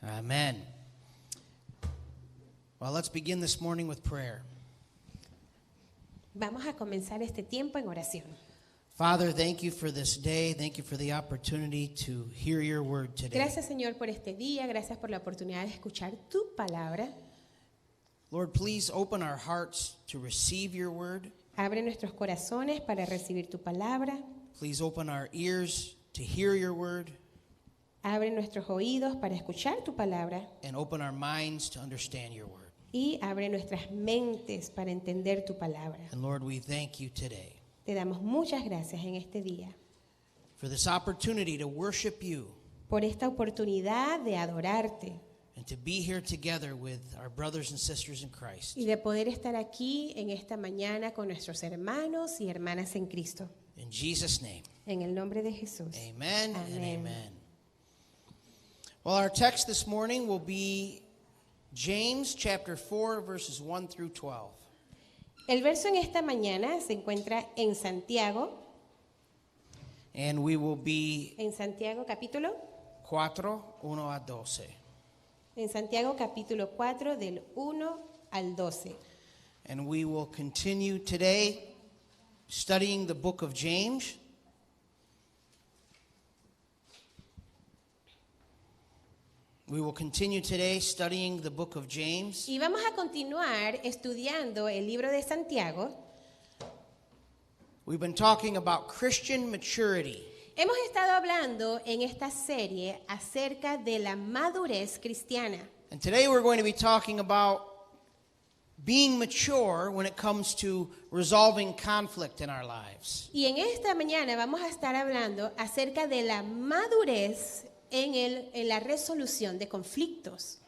Amen. Well, let's begin this morning with prayer. Vamos a comenzar este tiempo en oración. Father, thank you for this day. Thank you for the opportunity to hear your word today. Gracias, Señor, por este día. Gracias por la oportunidad de escuchar tu palabra. Lord, please open our hearts to receive your word. Abre nuestros corazones para recibir tu palabra. Please open our ears to hear your word. Abre nuestros oídos para escuchar tu palabra. And open our minds to understand your word. Y abre nuestras mentes para entender tu palabra. And Lord, we thank you today Te damos muchas gracias en este día for this opportunity to worship you por esta oportunidad de adorarte and to be here together with our brothers and sisters in Christ. y de poder estar aquí en esta mañana con nuestros hermanos y hermanas en Cristo. In Jesus' name, En el nombre de Jesús. amen and Amén. amen. Well, our text this morning will be James chapter 4, verses 1 through 12. El verso en esta mañana se encuentra en Santiago And we will be capítulo 4, 1 a 12. En Santiago capítulo 4 del 1 al 12. And we will continue today studying the book of James. We will continue today studying the book of James. Y vamos a continuar estudiando el libro de Santiago. We've been talking about Christian maturity. Hemos estado hablando en esta serie acerca de la madurez cristiana. And today we're going to be talking about being mature when it comes to resolving conflict in our lives. Y en esta mañana vamos a estar hablando acerca de la madurez en la resolución de conflictos.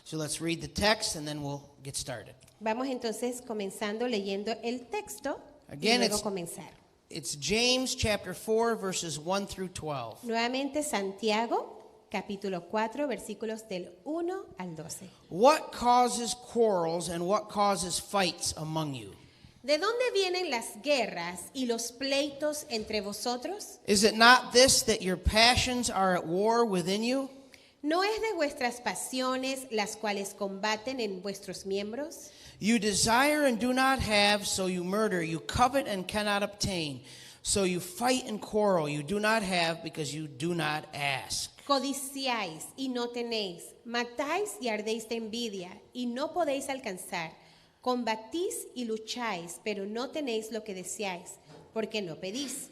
So let's read the text and then we'll get started. Vamos entonces comenzando leyendo el texto Again, y luego comenzar. It's James chapter 4, verses 1 through 12. Nuevamente Santiago, capítulo 4, versículos del 1 al 12. What causes quarrels and what causes fights among you? ¿De dónde vienen las guerras y los pleitos entre vosotros? Is it not this, that your passions are at war within you? ¿No es de vuestras pasiones las cuales combaten en vuestros miembros? You desire and do not have, so you murder. You covet and cannot obtain, so you fight and quarrel. You do not have because you do not ask. Codiciáis y no tenéis, matáis y ardéis de envidia y no podéis alcanzar. Combatís y lucháis, pero no tenéis lo que deseáis, porque no pedís.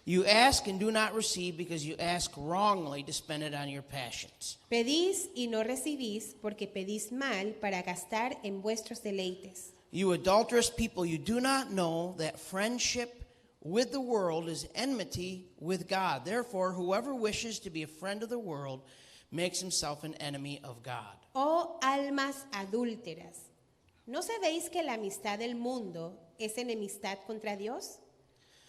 You ask and do not receive because you ask wrongly to spend it on your passions. Pedís y no recibís, porque pedís mal para gastar en vuestros deleites. You adulterous people, you do not know that friendship with the world is enmity with God. Therefore, whoever wishes to be a friend of the world makes himself an enemy of God. Oh almas adúlteras, ¿no sabéis que la amistad del mundo es enemistad contra Dios?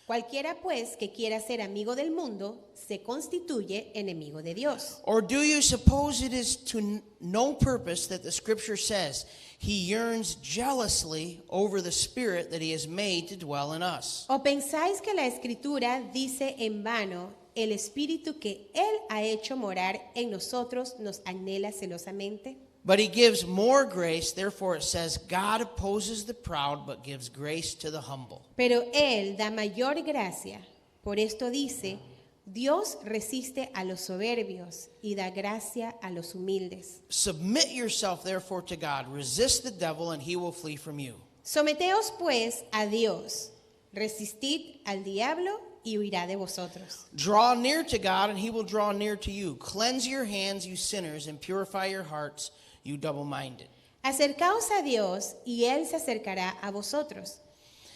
Cualquiera pues que quiera ser amigo del mundo se constituye enemigo de Dios. Or do you suppose it is to no purpose that the scripture says, he yearns jealously over the spirit that he has made to dwell in us? ¿O pensáis que la Escritura dice en vano, el espíritu que Él ha hecho morar en nosotros nos anhela celosamente? But he gives more grace, therefore it says, God opposes the proud, but gives grace to the humble. Pero Él da mayor gracia. Por esto dice, Dios resiste a los soberbios y da gracia a los humildes. Submit yourself therefore to God, resist the devil, and he will flee from you. Someteos pues a Dios, resistid al diablo y huirá de vosotros. Draw near to God, and he will draw near to you. Cleanse your hands, you sinners, and purify your hearts, you double-minded. Acercaos a Dios y Él se acercará a vosotros.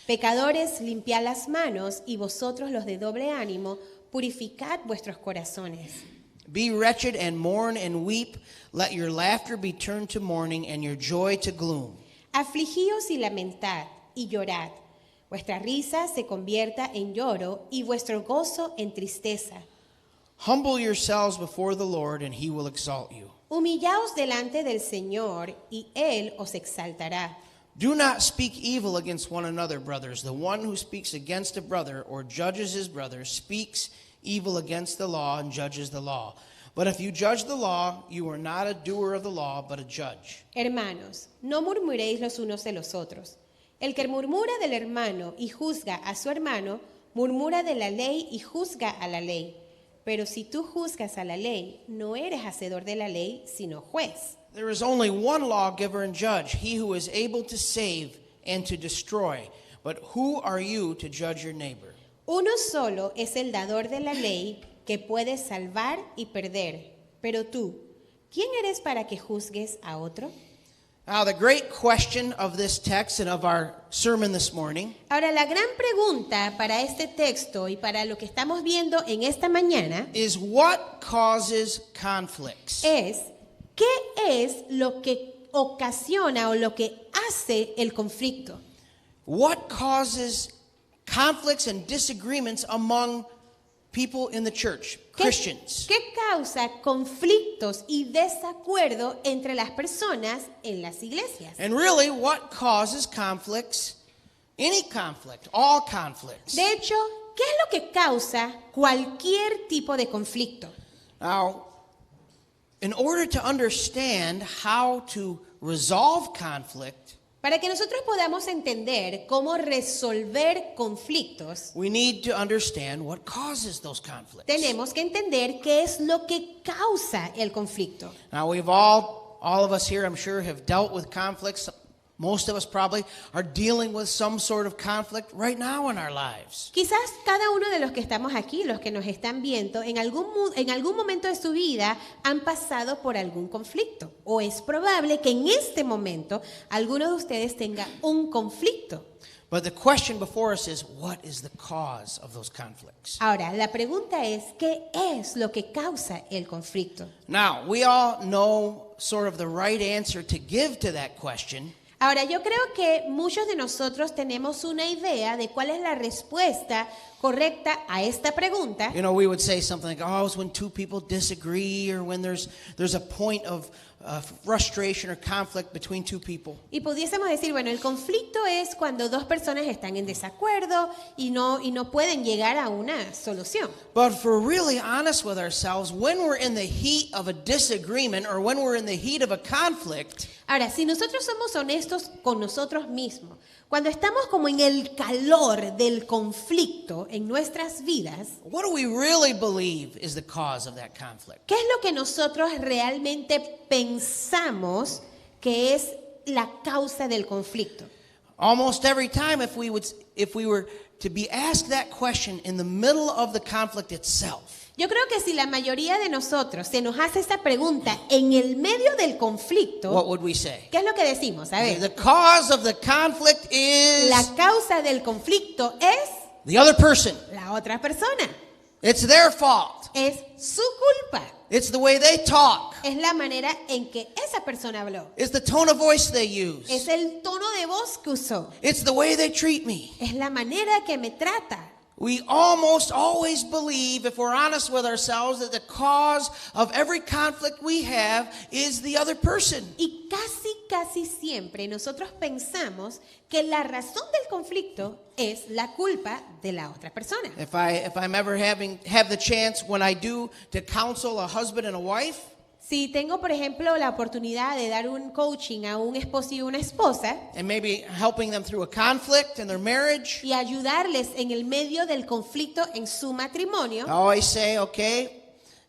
Pecadores, limpiad las manos y vosotros los de doble ánimo, purificad vuestros corazones. Be wretched and mourn and weep. Let your laughter be turned to mourning and your joy to gloom. Afligíos y lamentad y llorad. Vuestra risa se convierta en lloro y vuestro gozo en tristeza. Humble yourselves before the Lord, and he will exalt you. Humillaos delante del Señor y Él os exaltará. Do not speak evil against one another, brothers. The one who speaks against a brother or judges his brother speaks evil against the law and judges the law. But if you judge the law, you are not a doer of the law, but a judge. Hermanos, no murmuréis los unos de los otros. El que murmura del hermano y juzga a su hermano, murmura de la ley y juzga a la ley. Pero si tú juzgas a la ley, no eres hacedor de la ley, sino juez. There is only one lawgiver and judge, he who is able to save and to destroy. But who are you to judge your neighbor? Uno solo es el dador de la ley que puede salvar y perder. Pero tú, ¿quién eres para que juzgues a otro? Now, the great question of this text and of our sermon this morning Ahora, la gran pregunta para este texto y para lo que estamos viendo en esta mañana is what causes conflicts? es, ¿qué es lo que ocasiona o lo que hace el conflicto? What causes conflicts and disagreements among people in the church, Christians? ¿Qué causa conflictos y desacuerdo entre las personas en las iglesias? And really, what causes conflicts? Any conflict, all conflicts. De hecho, ¿qué es lo que causa cualquier tipo de conflicto? Now, in order to understand how to resolve conflict, Para que nosotros podamos entender cómo resolver conflictos, we need to understand what causes those conflicts. tenemos que entender qué es lo que causa el conflicto. Now, we've all of us here, I'm sure, have dealt with conflicts. Most of us probably are dealing with some sort of conflict right now in our lives. Quizás cada uno de los que estamos aquí, los que nos están viendo, en algún momento de su vida han pasado por algún conflicto. O es probable que en este momento alguno de ustedes tenga un conflicto. But the question before us is, what is the cause of those conflicts? Ahora, la pregunta es, ¿qué es lo que causa el conflicto? Now, we all know sort of the right answer to give to that question. Ahora, yo creo que muchos de nosotros tenemos una idea de cuál es la respuesta correcta a esta pregunta. You know, we would say something like, oh, it's when two people disagree or when there's a point of frustration or conflict between two people. Y pudiésemos decir, bueno, el conflicto es cuando dos personas están en desacuerdo y no pueden llegar a una solución. But if we're really honest with ourselves, when we're in the heat of a disagreement or when we're in the heat of a conflict, Ahora, si nosotros somos honestos con nosotros mismos, cuando estamos como en el calor del conflicto en nuestras vidas, what do we really believe is the cause of that conflict? ¿qué es lo que nosotros realmente pensamos que es la causa del conflicto? Almost every time if we were to be asked that question in the middle of the conflict itself, Yo creo que si la mayoría de nosotros se nos hace esta pregunta en el medio del conflicto, what would we say? ¿qué es lo que decimos? A ver, The cause of the conflict is la causa del conflicto es the other person. la otra persona. It's their fault. Es su culpa. It's the way they talk. Es la manera en que esa persona habló. It's the tone of voice they use. Es el tono de voz que usó. It's the way they treat me. Es la manera que me trata. We almost always believe, if we're honest with ourselves, that the cause of every conflict we have is the other person. Y casi siempre nosotros pensamos que la razón del conflicto es la culpa de la otra persona. If I'm ever have the chance when I do to counsel a husband and a wife, Si tengo, por ejemplo, la oportunidad de dar un coaching a un esposo y una esposa and maybe helping them through a conflict in their marriage, y ayudarles en el medio del conflicto en su matrimonio, I always say,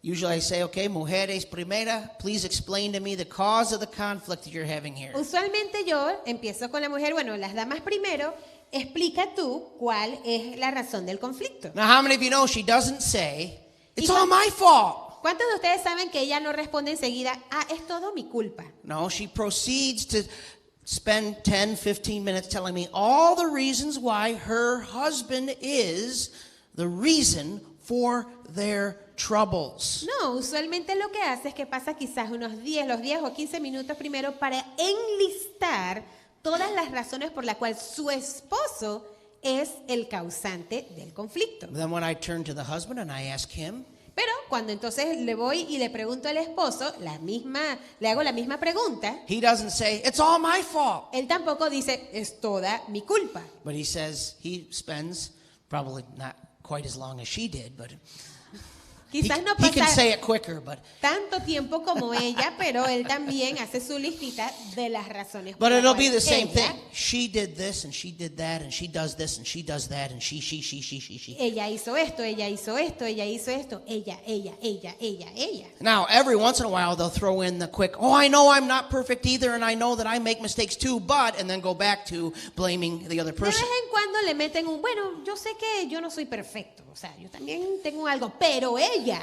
usually I say, mujeres primera, please explain to me the cause of the conflict that you're having here. usualmente yo empiezo con la mujer, bueno, las damas primero, explica tú cuál es la razón del conflicto. Now, how many of you know she doesn't say, it's Y all my fault? ¿Cuántos de ustedes saben que ella no responde enseguida, es todo mi culpa? No, she proceeds to spend 10, 15 minutes telling me all the reasons why her husband is the reason for their troubles. No, usualmente lo que hace es que pasa quizás los 10 o 15 minutos primero para enlistar todas las razones por las cuales su esposo es el causante del conflicto. Then when I turn to the husband and I ask him, Pero cuando entonces le voy y le pregunto al esposo, le hago la misma pregunta, he doesn't say, it's all my fault. él tampoco dice, es toda mi culpa. But he says he spends probably not quite as long as she did, but Quizás no He can pasa say it quicker, but tanto tiempo como ella, pero él también hace su listita de las razones por But las it'll be the cuales same ella, thing. She did this and she did that and she does this and she does that and she. ella hizo esto, ella hizo esto, ella hizo esto, ella. Now, every once in a while, they'll throw in the quick, oh, I know I'm not perfect either and I know that I make mistakes too, but, and then go back to blaming the other De vez person. en cuando le meten un, bueno, yo sé que yo no soy perfecto, o sea, yo también tengo algo, pero ella.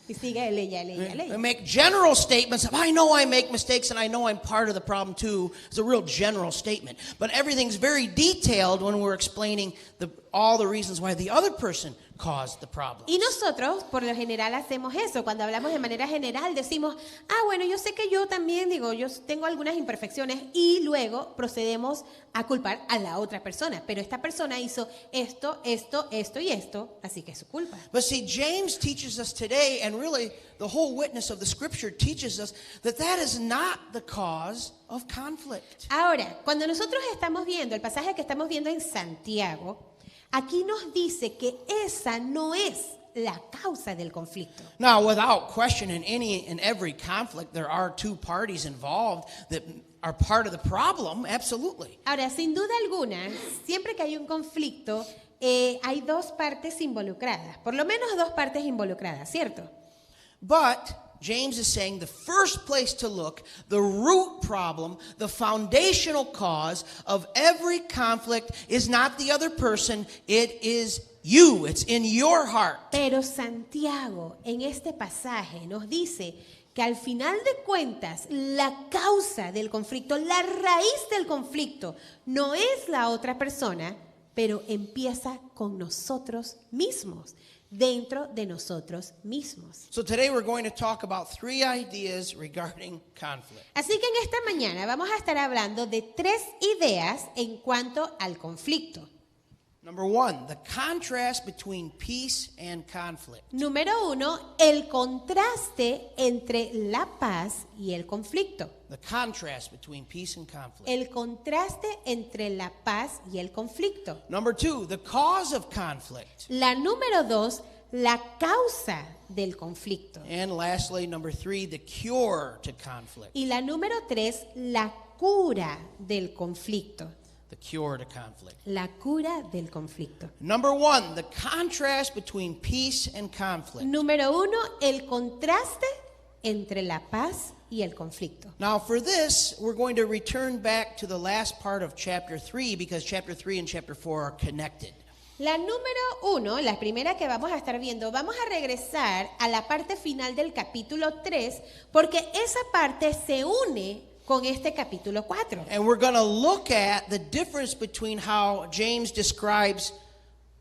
Y sigue el ella. They make general statements of, I know I make mistakes and I know I'm part of the problem too. It's a real general statement. But everything's very detailed when we're explaining all the reasons why the other person caused the problem. Y nosotros, por lo general, hacemos eso. Cuando hablamos de manera general, decimos, bueno, yo sé que yo también, yo tengo algunas imperfecciones y luego procedemos a culpar a la otra persona. Pero esta persona hizo esto y esto, así que es su culpa. But see, James teaches us today, and really the whole witness of the scripture teaches us that is not the cause of conflict. Ahora, cuando nosotros estamos viendo el pasaje que estamos viendo en Santiago, aquí nos dice que esa no es la causa del conflicto. Now, without question, in any and every conflict, there are two parties involved that are part of the problem, absolutely. Ahora, sin duda alguna, siempre que hay un conflicto, hay dos partes involucradas, por lo menos dos partes involucradas, ¿cierto? But James is saying the first place to look, the root problem, the foundational cause of every conflict is not the other person, it is you. It's in your heart. Pero Santiago en este pasaje nos dice que al final de cuentas la causa del conflicto, la raíz del conflicto no es la otra persona, pero empieza con nosotros mismos. Dentro de nosotros mismos. So today we're going to talk about three ideas regarding conflict. Así que en esta mañana vamos a estar hablando de tres ideas en cuanto al conflicto. Number one, the contrast between peace and conflict. Número uno, el contraste entre la paz y el conflicto. The contrast between peace and conflict. El contraste entre la paz y el conflicto. Number two, the cause of conflict. La número dos, la causa del conflicto. And lastly, number three, the cure to conflict. Y la número tres, la cura del conflicto. The cure to conflict. La cura del conflicto. Number one, the contrast between peace and conflict. Número uno, el contraste entre la paz y el conflicto. Now for this, we're going to return back to the last part of chapter 3 because chapter 3 and chapter 4 are connected. La número uno, la primera que vamos a estar viendo, vamos a regresar a la parte final del capítulo 3 porque esa parte se une con este capítulo 4. And we're going to look at the difference between how James describes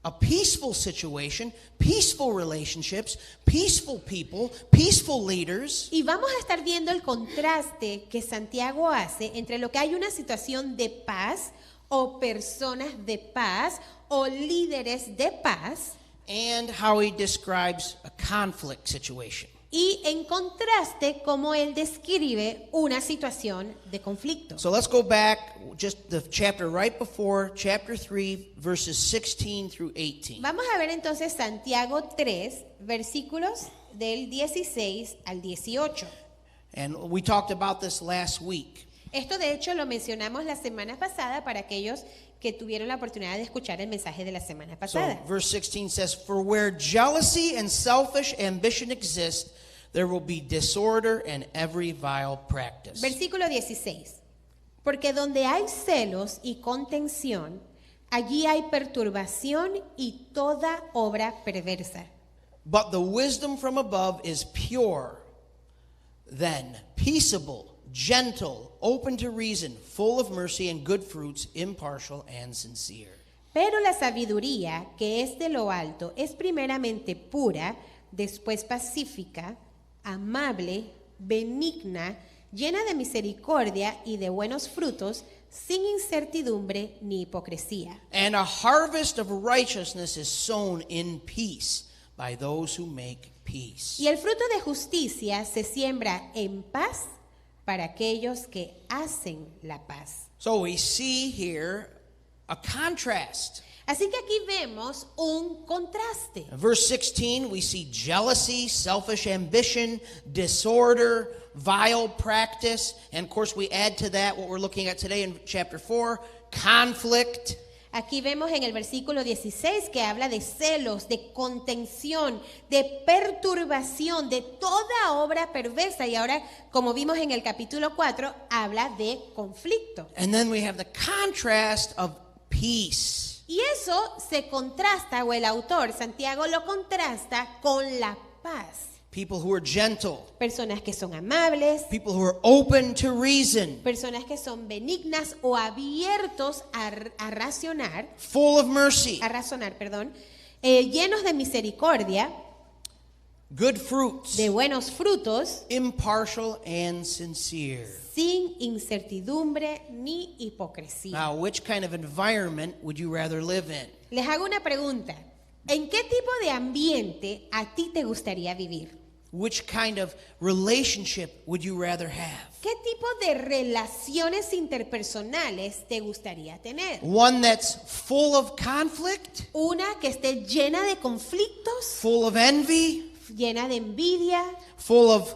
a peaceful situation, peaceful relationships, peaceful people, peaceful leaders. Y vamos a estar viendo el contraste que Santiago hace entre lo que hay una situación de paz o personas de paz o líderes de paz And how he describes a conflict situation. y en contraste cómo él describe una situación de conflicto. So let's go back just the chapter right before chapter 3 verses 16 through 18. Vamos a ver entonces Santiago 3, versículos del 16 al 18. And we talked about this last week. Esto de hecho lo mencionamos la semana pasada para aquellos que tuvieron la oportunidad de escuchar el mensaje de la semana So pasada. verse 16 says, "For where jealousy and selfish ambition exist, there will be disorder and every vile practice." Versículo 16. Porque donde hay celos y contención, allí hay perturbación y toda obra perversa. But the wisdom from above is pure, then peaceable, gentle, open to reason, full of mercy and good fruits, impartial and sincere. Pero la sabiduría que es de lo alto es primeramente pura, después pacífica, amable, benigna, llena de misericordia y de buenos frutos, sin incertidumbre ni hipocresía. And a harvest of righteousness is sown in peace by those who make peace. Y el fruto de justicia se siembra en paz para aquellos que hacen la paz. So we see here a contrast. Así que aquí vemos un contraste. In verse 16, we see jealousy, selfish ambition, disorder, vile practice. And of course, we add to that what we're looking at today in chapter 4, conflict. Aquí vemos en el versículo 16 que habla de celos, de contención, de perturbación, de toda obra perversa. Y ahora, como vimos en el capítulo 4, habla de conflicto. And then we have the contrast of peace. Y eso se contrasta, o el autor, Santiago, lo contrasta con la paz. People who are gentle, Personas que son amables, people who are open to reason, personas que son benignas o abiertos a razonar, full of mercy, llenos de misericordia, good fruits, de buenos frutos, impartial and sincere. sin incertidumbre ni hipocresía. Now, which kind of environment would you rather live in? Les hago una pregunta. ¿En qué tipo de ambiente a ti te gustaría vivir? Which kind of relationship would you rather have? ¿Qué tipo de relaciones interpersonales te gustaría tener? One that's full of conflict, ¿Una que esté llena de conflictos, full of envy, llena de envidia, full of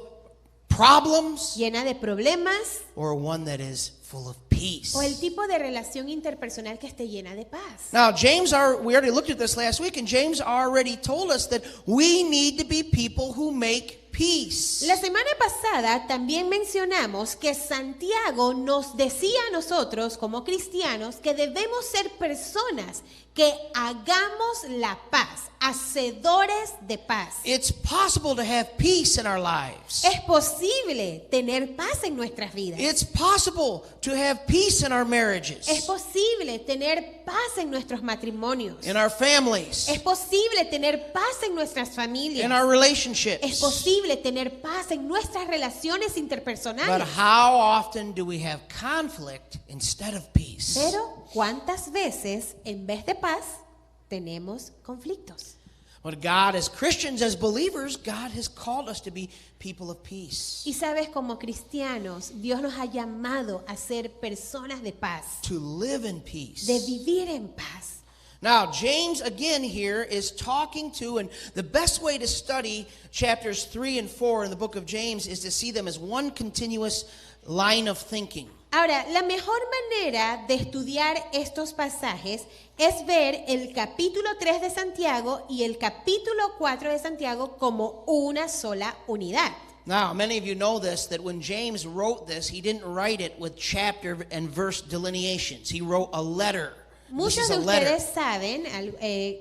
problems, llena de problemas? or one that is full of peace? ¿O el tipo de relación interpersonal que esté llena de paz? Now, we already looked at this last week, and James already told us that we need to be people who make peace. La semana pasada también mencionamos que Santiago nos decía a nosotros como cristianos que debemos ser personas que hagamos la paz, hacedores de paz. It's possible to have peace in our lives. Es posible tener paz en nuestras vidas. It's possible to have peace in our marriages, Es posible tener paz en nuestros matrimonios. in our families, Es posible tener paz en nuestras familias. in our relationships. Es posible tener paz en nuestras relaciones But interpersonales. how often do we have conflict instead of peace? Pero ¿cuántas veces en vez de paz tenemos conflictos? But God, as Christians, as believers, God has called us to be people of peace, Y sabes, como cristianos, Dios nos ha llamado a ser personas de paz, to live in peace. de vivir en paz. Now, James again here is talking to, and the best way to study chapters 3 and 4 in the book of James is to see them as one continuous line of thinking. Ahora, la mejor manera de estudiar estos pasajes es ver el capítulo 3 de Santiago y el capítulo 4 de Santiago como una sola unidad. Now, many of you know this, that when James wrote this, he didn't write it with chapter and verse delineations. He wrote a letter. This Muchos is de a letter. ustedes saben,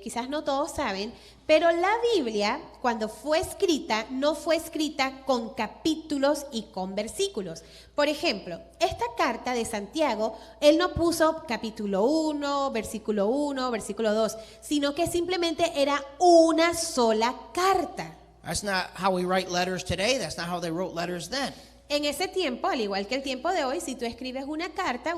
quizás no todos saben, pero la Biblia, cuando fue escrita, no fue escrita con capítulos y con versículos. Por ejemplo, esta carta de Santiago, él no puso capítulo 1, versículo 2, sino que simplemente era una sola carta. That's not how we write letters today. That's not how they wrote letters then. En ese tiempo, al igual que el tiempo de hoy, si tú escribes una carta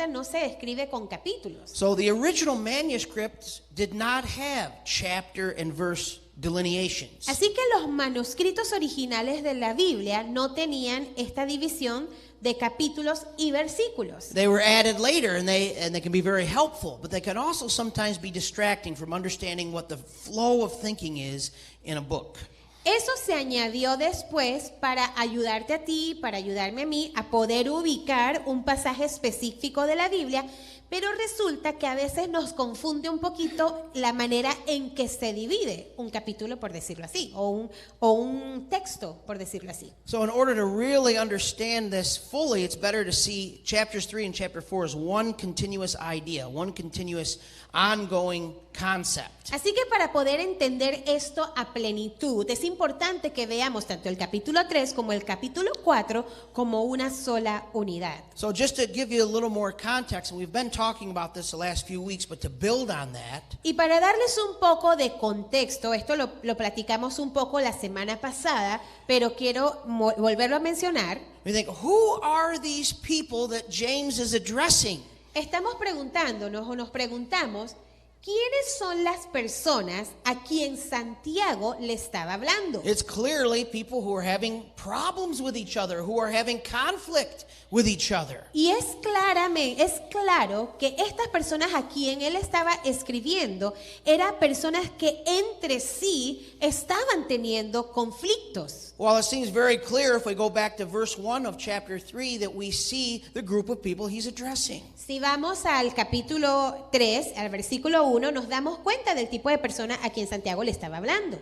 no se escribe con capítulos. So the original manuscripts did not have chapter and verse delineations. Así que los manuscritos originales de la Biblia no tenían esta división de capítulos y versículos. They were added later, and they can be very helpful, but they can also sometimes be distracting from understanding what the flow of thinking is in a book. Eso se añadió después para ayudarte a ti, para ayudarme a mí a poder ubicar un pasaje específico de la Biblia, pero resulta que a veces nos confunde un poquito la manera en que se divide un capítulo, por decirlo así, o un texto, por decirlo así. So in order to really understand this fully, it's better to see chapters 3 and chapter 4 as one continuous idea, one continuous ongoing concept. Así que para poder entender esto a plenitud, es importante que veamos tanto el capítulo 3 como el capítulo 4 como una sola unidad. So just to give you a little more context, and we've been talking about this the last few weeks, but to build on that, Y para darles un poco de contexto, esto lo platicamos un poco la semana pasada, pero quiero volverlo a mencionar. we think, who are these people that James is addressing? Estamos preguntándonos o nos preguntamos, ¿quiénes son las personas a quien Santiago le estaba hablando? It's clearly people who are having problems with each other, who are having conflict with each other. Y es claro que estas personas a quien él estaba escribiendo eran personas que entre sí estaban teniendo conflictos. Well, it seems very clear if we go back to verse 1 of chapter 3 that we see the group of people he's addressing. Si vamos al capítulo 3, al versículo 1, nos damos cuenta del tipo de persona a quien Santiago le estaba hablando.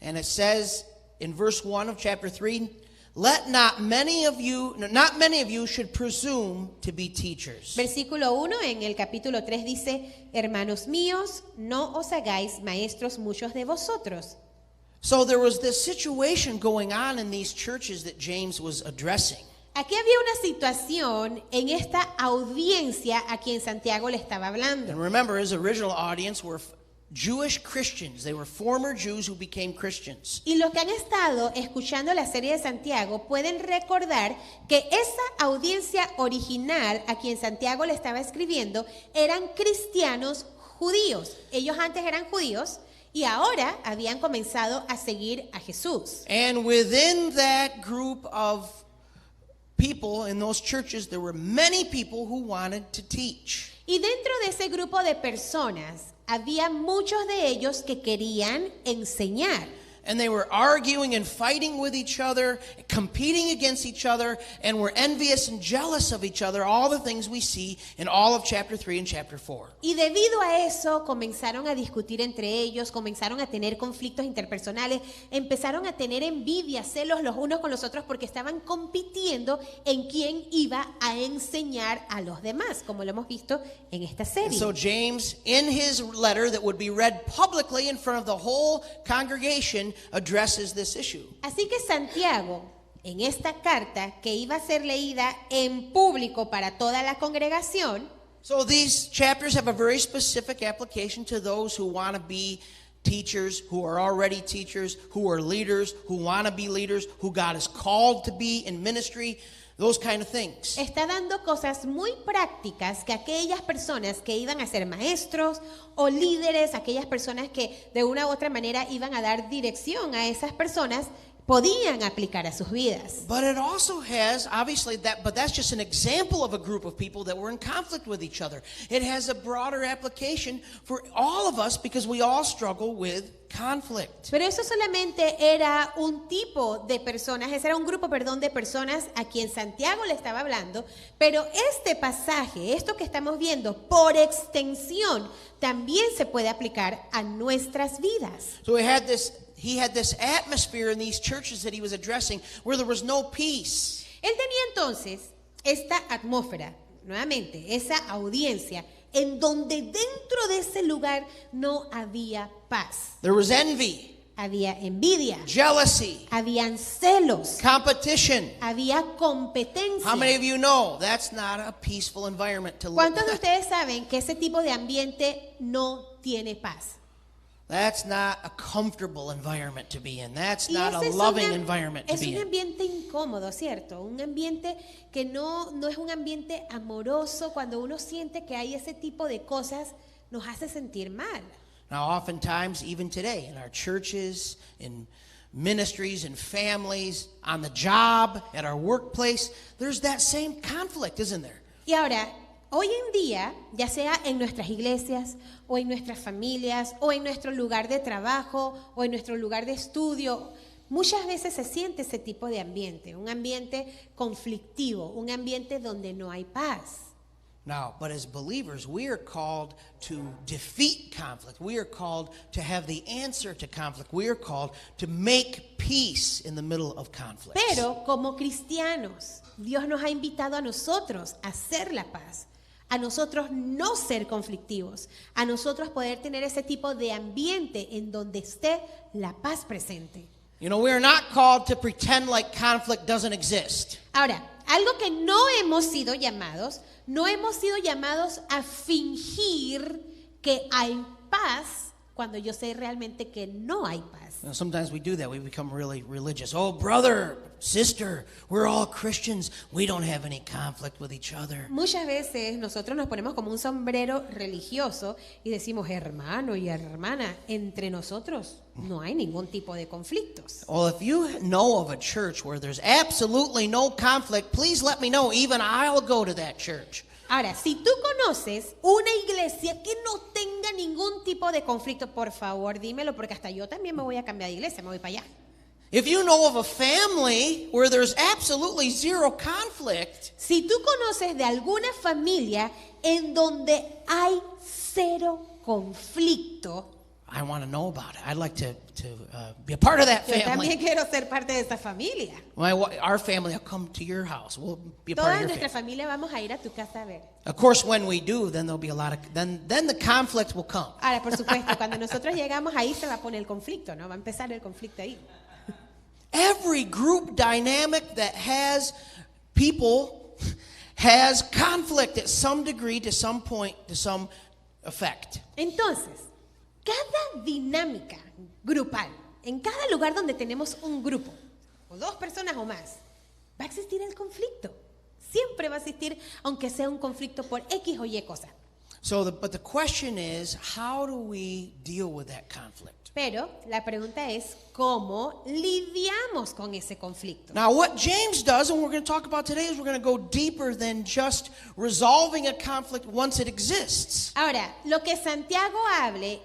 And it says in verse 1 of chapter 3, not many of you should presume to be teachers. Versículo 1 en el capítulo 3 dice, hermanos míos, no os hagáis maestros muchos de vosotros. So there was this situation going on in these churches that James was addressing. Aquí había una situación en esta audiencia a quien Santiago le estaba hablando. And remember, his original audience were Jewish Christians. They were former Jews who became Christians. Y los que han estado escuchando la serie de Santiago pueden recordar que esa audiencia original a quien Santiago le estaba escribiendo eran cristianos judíos. Ellos antes eran judíos y ahora habían comenzado a seguir a Jesús. And within that group of people in those churches, there were many people who wanted to teach. Y dentro de ese grupo de personas había muchos de ellos que querían enseñar. And they were arguing and fighting with each other, competing against each other, and were envious and jealous of each other, all the things we see in all of chapter 3 and chapter 4. Y debido a eso comenzaron a discutir entre ellos, comenzaron a tener conflictos interpersonales, empezaron a tener envidia, celos los unos con los otros porque estaban compitiendo en quién iba a enseñar a los demás, como lo hemos visto en esta And serie. so James, in his letter that would be read publicly in front of the whole congregation, addresses this issue. Así que Santiago, en esta carta que iba a ser leída en público para toda la congregación, So these chapters have a very specific application to those who want to be teachers, who are already teachers, who are leaders, who want to be leaders, who God has called to be in ministry, those kind of things. está dando cosas muy prácticas que aquellas personas que iban a ser maestros o líderes, aquellas personas que de una u otra manera iban a dar dirección a esas personas, podían aplicar a sus vidas. But it also has, obviously, but that's just an example of a group of people that were in conflict with each other. It has a broader application for all of us because we all struggle with conflict. Pero eso solamente era un tipo de personas, ese era un grupo, de personas a quien Santiago le estaba hablando, pero este pasaje, esto que estamos viendo, por extensión, también se puede aplicar a nuestras vidas. So he had this atmosphere in these churches that he was addressing where there was no peace. Él tenía entonces esta atmósfera, nuevamente, esa audiencia, en donde dentro de ese lugar no había paz. There was envy, Había envidia, jealousy, habían celos, competition. había competencia. How many of you know that's not a peaceful environment to live ¿Cuántos de in? ustedes saben que ese tipo de ambiente no tiene paz? That's not a comfortable environment to be in. That's Y not a ese es loving un environment to es be un in. ambiente incómodo, ¿cierto? Un ambiente que no es un ambiente amoroso. Cuando uno siente que hay ese tipo de cosas, nos hace sentir mal. Now, oftentimes, even today, in our churches, in ministries, in families, on the job, at our workplace, there's that same conflict, isn't there? Y ahora, hoy en día, ya sea en nuestras iglesias, o en nuestras familias, o en nuestro lugar de trabajo, o en nuestro lugar de estudio, muchas veces se siente ese tipo de ambiente, un ambiente conflictivo, un ambiente donde no hay paz. Now, but as believers, we are called to defeat conflict. We are called to have the answer to conflict. We are called to make peace in the middle of conflict. Pero como cristianos, Dios nos ha invitado a nosotros a hacer la paz, a nosotros no ser conflictivos, a nosotros poder tener ese tipo de ambiente en donde esté la paz presente. You know, we are not called to pretend like conflict doesn't exist. Ahora, algo que no hemos sido llamados a fingir que hay paz cuando yo sé realmente que no hay paz. Sometimes we do that. We become really religious. Oh, brother, sister, we're all Christians. We don't have any conflict with each other. Muchas veces nosotros nos ponemos como un sombrero religioso y decimos, hermano y hermana, entre nosotros no hay ningún tipo de conflictos. Well, if you know of a church where there's absolutely no conflict, please let me know. Even I'll go to that church. Ahora, si tú conoces una iglesia que no tenga ningún tipo de conflicto, por favor dímelo, porque hasta yo también me voy a cambiar de iglesia, me voy para allá. If you know of a family where there's absolutely zero conflict, Si tú conoces de alguna familia en donde hay cero conflicto, I want to know about it. I'd like to be a part of that yo también family. quiero ser parte de esa familia. Our family will come to your house. We'll be a part Toda of your nuestra family. familia vamos a ir a tu casa a ver. Of course, when we do, then there'll be a lot of then the conflict will come. Ahora, por supuesto, cuando nosotros llegamos ahí se va a poner el conflicto, ¿no? Va a empezar el conflicto ahí. Every group dynamic that has people has conflict at some degree, to some point, to some effect. Entonces, cada dinámica grupal, en cada lugar donde tenemos un grupo, o dos personas o más, va a existir el conflicto. Siempre va a existir, aunque sea un conflicto por X o Y cosa. But the question is, how do we deal with that conflict? Pero la pregunta es, ¿cómo lidiamos con ese conflicto? Now, what James does, and we're going to talk about today, is we're going to go deeper than just resolving a conflict once it exists. Ahora, lo que Santiago habla,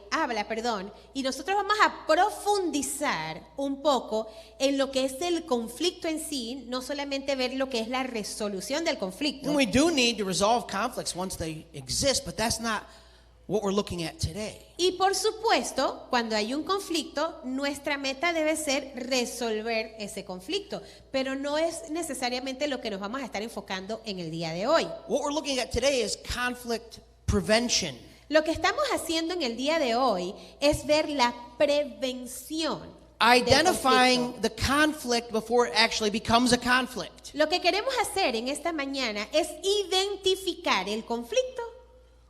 y nosotros vamos a profundizar un poco en lo que es el conflicto en sí, no solamente ver lo que es la resolución del conflicto. And we do need to resolve conflicts once they exist, but that's not what we're looking at today. Y por supuesto, cuando hay un conflicto, nuestra meta debe ser resolver ese conflicto, pero no es necesariamente lo que nos vamos a estar enfocando en el día de hoy. What we're looking at today is conflict prevention. Lo que estamos haciendo en el día de hoy es ver la prevención del Identifying conflicto. the conflict before it actually becomes a conflict. Lo que queremos hacer en esta mañana es identificar el conflicto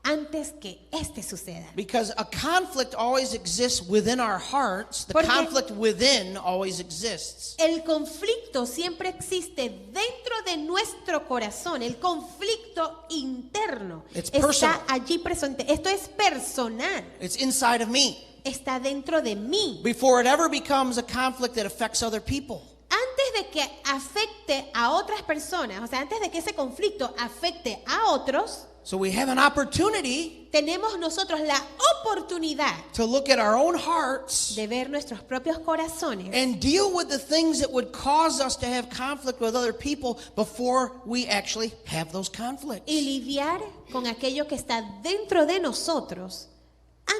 antes que este suceda. Because a conflict always exists within our hearts. The Porque- conflict within always exists. El conflicto siempre existe dentro de nuestro corazón, el conflicto interno It's está personal. allí presente. Esto es personal, It's inside of me. está dentro de mí. Before it ever becomes a conflict that affects other people. Antes de que afecte a otras personas, o sea, antes de que ese conflicto afecte a otros, So we have an opportunity tenemos nosotros la oportunidad to look at our own hearts de ver nuestros propios corazones and deal with the things that would cause us to have conflict with other people before we actually have those conflicts. y lidiar con aquello que está dentro de nosotros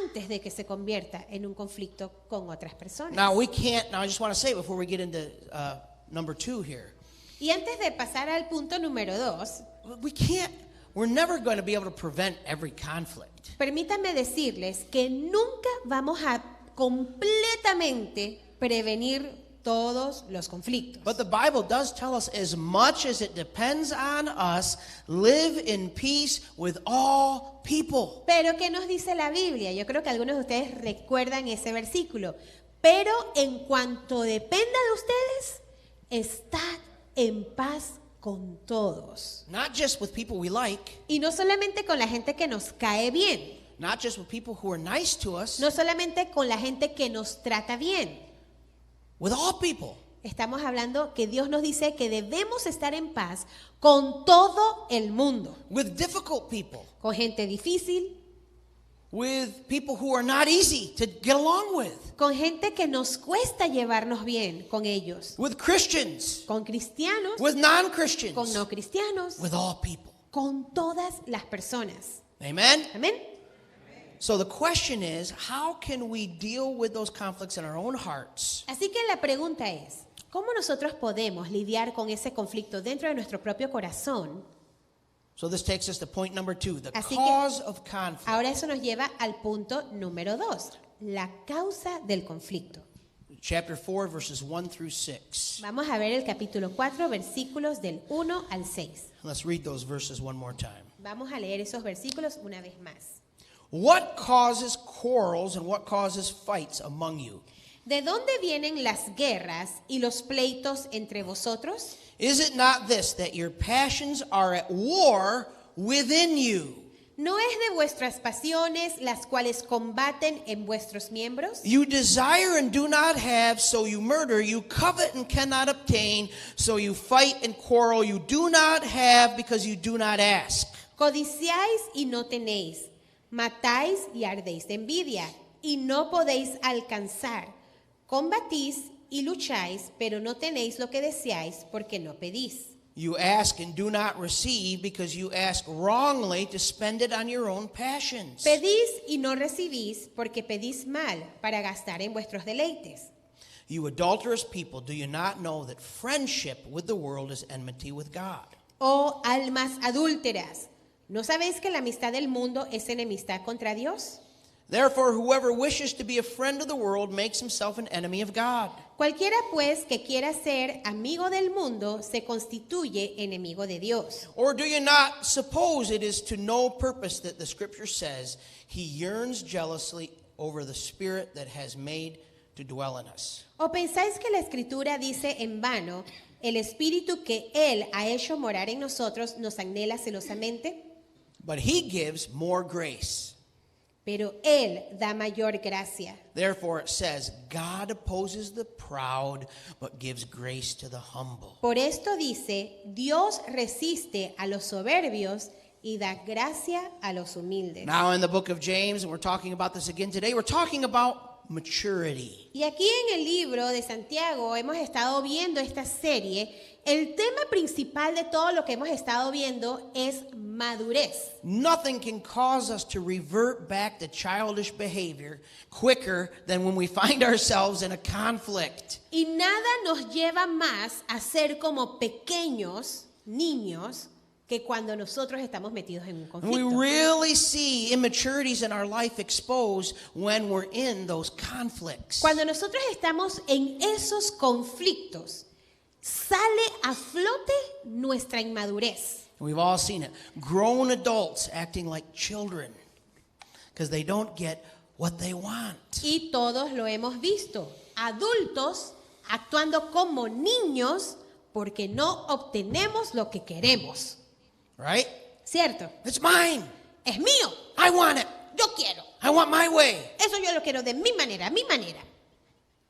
antes de que se convierta en un conflicto con otras personas. Now I just want to say before we get into number 2 here, Y antes de pasar al punto número 2, we're never going to be able to prevent every conflict. permítanme decirles que nunca vamos a completamente prevenir todos los conflictos. But the Bible does tell us, as much as it depends on us, live in peace with all people. Pero ¿qué nos dice la Biblia? Yo creo que algunos de ustedes recuerdan ese versículo. Pero en cuanto dependa de ustedes, estad en paz con todos. Not just with people we like, Y no solamente con la gente que nos cae bien, not just with people who are nice to us, no solamente con la gente que nos trata bien. with all people. Estamos hablando que Dios nos dice que debemos estar en paz con todo el mundo. With difficult people, Con gente difícil, with people who are not easy to get along with, con gente que nos cuesta llevarnos bien con ellos. with Christians, Con cristianos, with non-Christians, con no cristianos, with all people. con todas las personas. Amen? Amén. So the question is, how can we deal with those conflicts in our own hearts? Así que la pregunta es, ¿cómo nosotros podemos lidiar con ese conflicto dentro de nuestro propio corazón? So this takes us to point number 2, the Así que- cause of conflict. Ahora eso nos lleva al punto número 2, la causa del conflicto. Chapter 4, verses 1 through 6. Vamos a ver el capítulo 4, versículos del 1 al 6. Let's read those verses one more time. Vamos a leer esos versículos una vez más. What causes quarrels and what causes fights among you? ¿De dónde vienen las guerras y los pleitos entre vosotros? Is it not this, that your passions are at war within you? ¿No es de vuestras pasiones las cuales combaten en vuestros miembros? You desire and do not have, so you murder. You covet and cannot obtain, so you fight and quarrel. You do not have because you do not ask. Codiciáis y no tenéis, matáis y ardéis de envidia, y no podéis alcanzar. Combatís y lucháis, pero no tenéis lo que deseáis porque no pedís. You ask and do not receive because you ask wrongly to spend it on your own passions. Pedís y no recibís porque pedís mal para gastar en vuestros deleites. You adulterous people, do you not know that friendship with the world is enmity with God? Oh almas adúlteras, ¿no sabéis que la amistad del mundo es enemistad contra Dios? Therefore, whoever wishes to be a friend of the world makes himself an enemy of God. Cualquiera pues que quiera ser amigo del mundo se constituye enemigo de Dios. Or do you not suppose it is to no purpose that the scripture says he yearns jealously over the spirit that has made to dwell in us? ¿O pensáis que la Escritura dice en vano, el Espíritu que Él ha hecho morar en nosotros nos anhela celosamente? But he gives more grace. Pero Él da mayor gracia. Therefore it says, God opposes the proud, but gives grace to the humble. Por esto dice, Dios resiste a los soberbios y da gracia a los humildes. Now in the book of James, and we're talking about this again today, we're talking about maturity. Y aquí en el libro de Santiago hemos estado viendo esta serie. El tema principal de todo lo que hemos estado viendo es madurez. Nothing can cause us to revert back to childish behavior quicker than when we find ourselves in a conflict. Y nada nos lleva más a ser como pequeños niños que cuando nosotros estamos metidos en un And we conflicto. really see immaturities in our life exposed when we're in those conflicts. Cuando nosotros estamos en esos conflictos, sale a flote nuestra inmadurez. We've all seen it. Grown adults acting like children because they don't get what they want. Y todos lo hemos visto. Adultos actuando como niños porque no obtenemos lo que queremos. Right? ¿Cierto? It's mine. Es mío. I want it. Yo quiero. I want my way. Eso yo lo quiero de mi manera, a mi manera.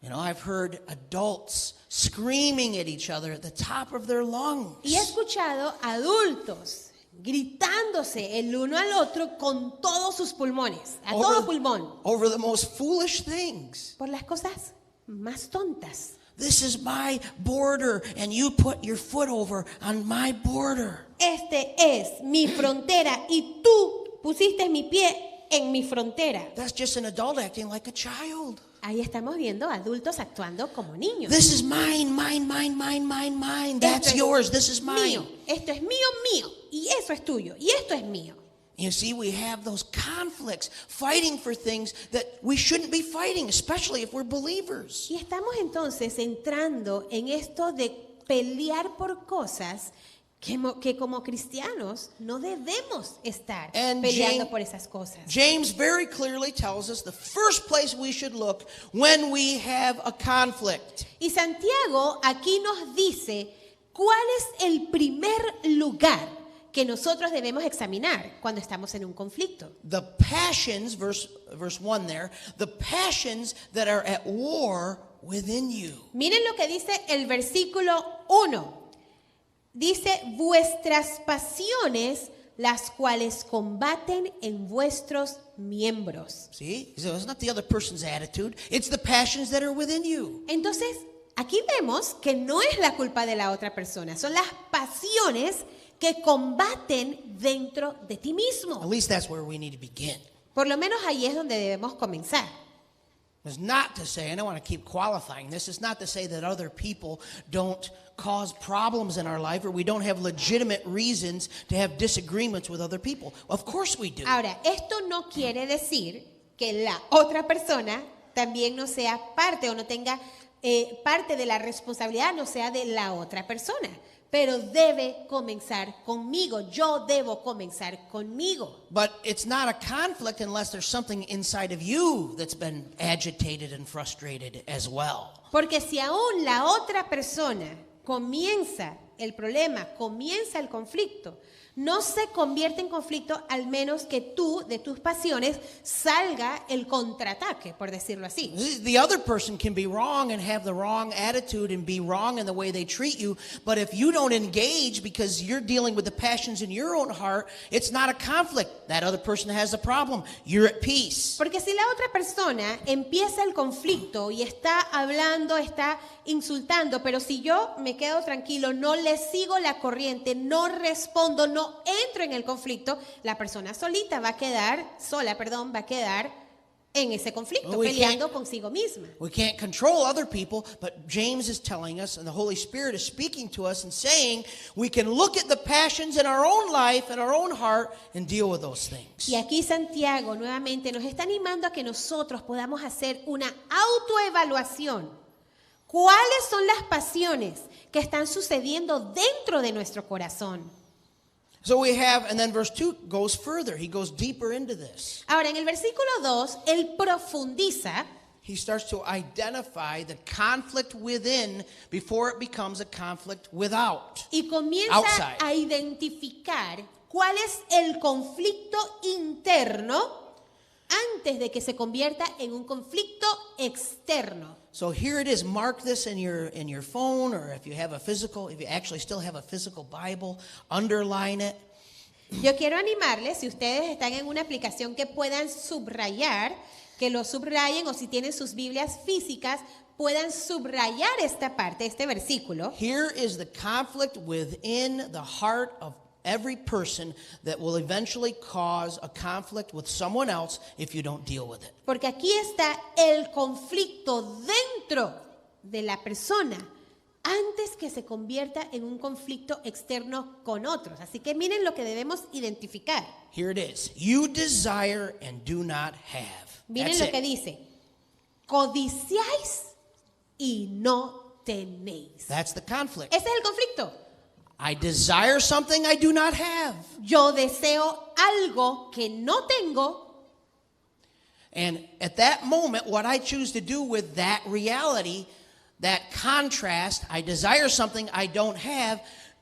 You know, I've heard adults screaming at each other at the top of their lungs. Y he escuchado adultos gritándose el uno al otro con todos sus pulmones, a todo pulmón, over the most foolish things. por las cosas más tontas. This is my border, and you put your foot over on my border. Este es mi frontera y tú pusiste mi pie en mi frontera. That's just an adult acting like a child. Ahí estamos viendo adultos actuando como niños. This is mine, mine, mine, mine, mine, mine. That's Esto es yours. This is mine. mío. Esto es mío, mío. Y eso es tuyo. Y esto es mío. You see, we have those conflicts, fighting for things that we shouldn't be fighting, especially if we're believers. Y estamos entonces entrando en esto de pelear por cosas que como cristianos no debemos estar And peleando por esas cosas. James very clearly tells us the first place we should look when we have a conflict. Y Santiago aquí nos dice cuál es el primer lugar que nosotros debemos examinar cuando estamos en un conflicto. The passions, verse 1 there, the passions that are at war within you. Miren lo que dice el versículo 1. Dice, vuestras pasiones, las cuales combaten en vuestros miembros. See? So it's not the other person's attitude. It's the passions that are within you. Entonces, aquí vemos que no es la culpa de la otra persona, son las pasiones que combaten dentro de ti At mismo. least that's where we need to begin. Por lo menos ahí es donde debemos comenzar. It's not to say, and I want to keep qualifying this, it's not to say that other people don't cause problems in our life or we don't have legitimate reasons to have disagreements with other people. Of course we do. Ahora, esto no quiere decir que la otra persona también no sea parte o no tenga parte de la responsabilidad, no sea de la otra persona. pero debe comenzar conmigo. Yo debo comenzar conmigo. But it's not a conflict unless there's something inside of you that's been agitated and frustrated as well. Porque si aún la otra persona comienza el problema, comienza el conflicto, no se convierte en conflicto al menos que tú, de tus pasiones, salga el contraataque, por decirlo así. The other person can be wrong and have the wrong attitude and be wrong in the way they treat you, but if you don't engage because you're dealing with the passions in your own heart, it's not a conflict. That other person has a problem. You're at peace. Porque si la otra persona empieza el conflicto y está hablando, está insultando, pero si yo me quedo tranquilo, no le sigo la corriente, no respondo, no entro en el conflicto, la persona va a quedar en ese conflicto, Well, we peleando consigo misma. We can't control other people, but James is telling us, and the Holy Spirit is speaking to us and saying, we can look at the passions in our own life and our own heart and deal with those things. Y aquí Santiago nuevamente nos está animando a que nosotros podamos hacer una autoevaluación. ¿Cuáles son las pasiones que están sucediendo dentro de nuestro corazón? So we have, and then verse 2 goes further. He goes deeper into this. Ahora, en el versículo 2, él profundiza. He starts to identify the conflict within before it becomes a conflict without. Y comienza Outside. a identificar cuál es el conflicto interno antes de que se convierta en un conflicto externo. So here it is. Mark this in your phone, or if you actually still have a physical Bible, underline it. Yo quiero animarles, si ustedes están en una aplicación que puedan subrayar, que lo subrayen, o si tienen sus Biblias físicas, puedan subrayar esta parte, este versículo. Here is the conflict within the heart of every person that will eventually cause a conflict with someone else if you don't deal with it. Porque aquí está el conflicto dentro de la persona antes que se convierta en un conflicto externo con otros. Así que miren lo que debemos identificar. Here it is. You desire and do not have. Miren That's lo it. que dice. Codiciáis y no tenéis. That's the conflict. Ese es el conflicto. I desire something I do not have. Yo deseo algo que no tengo. And at that moment, what I choose to do with that reality, that contrast, I desire something I don't have,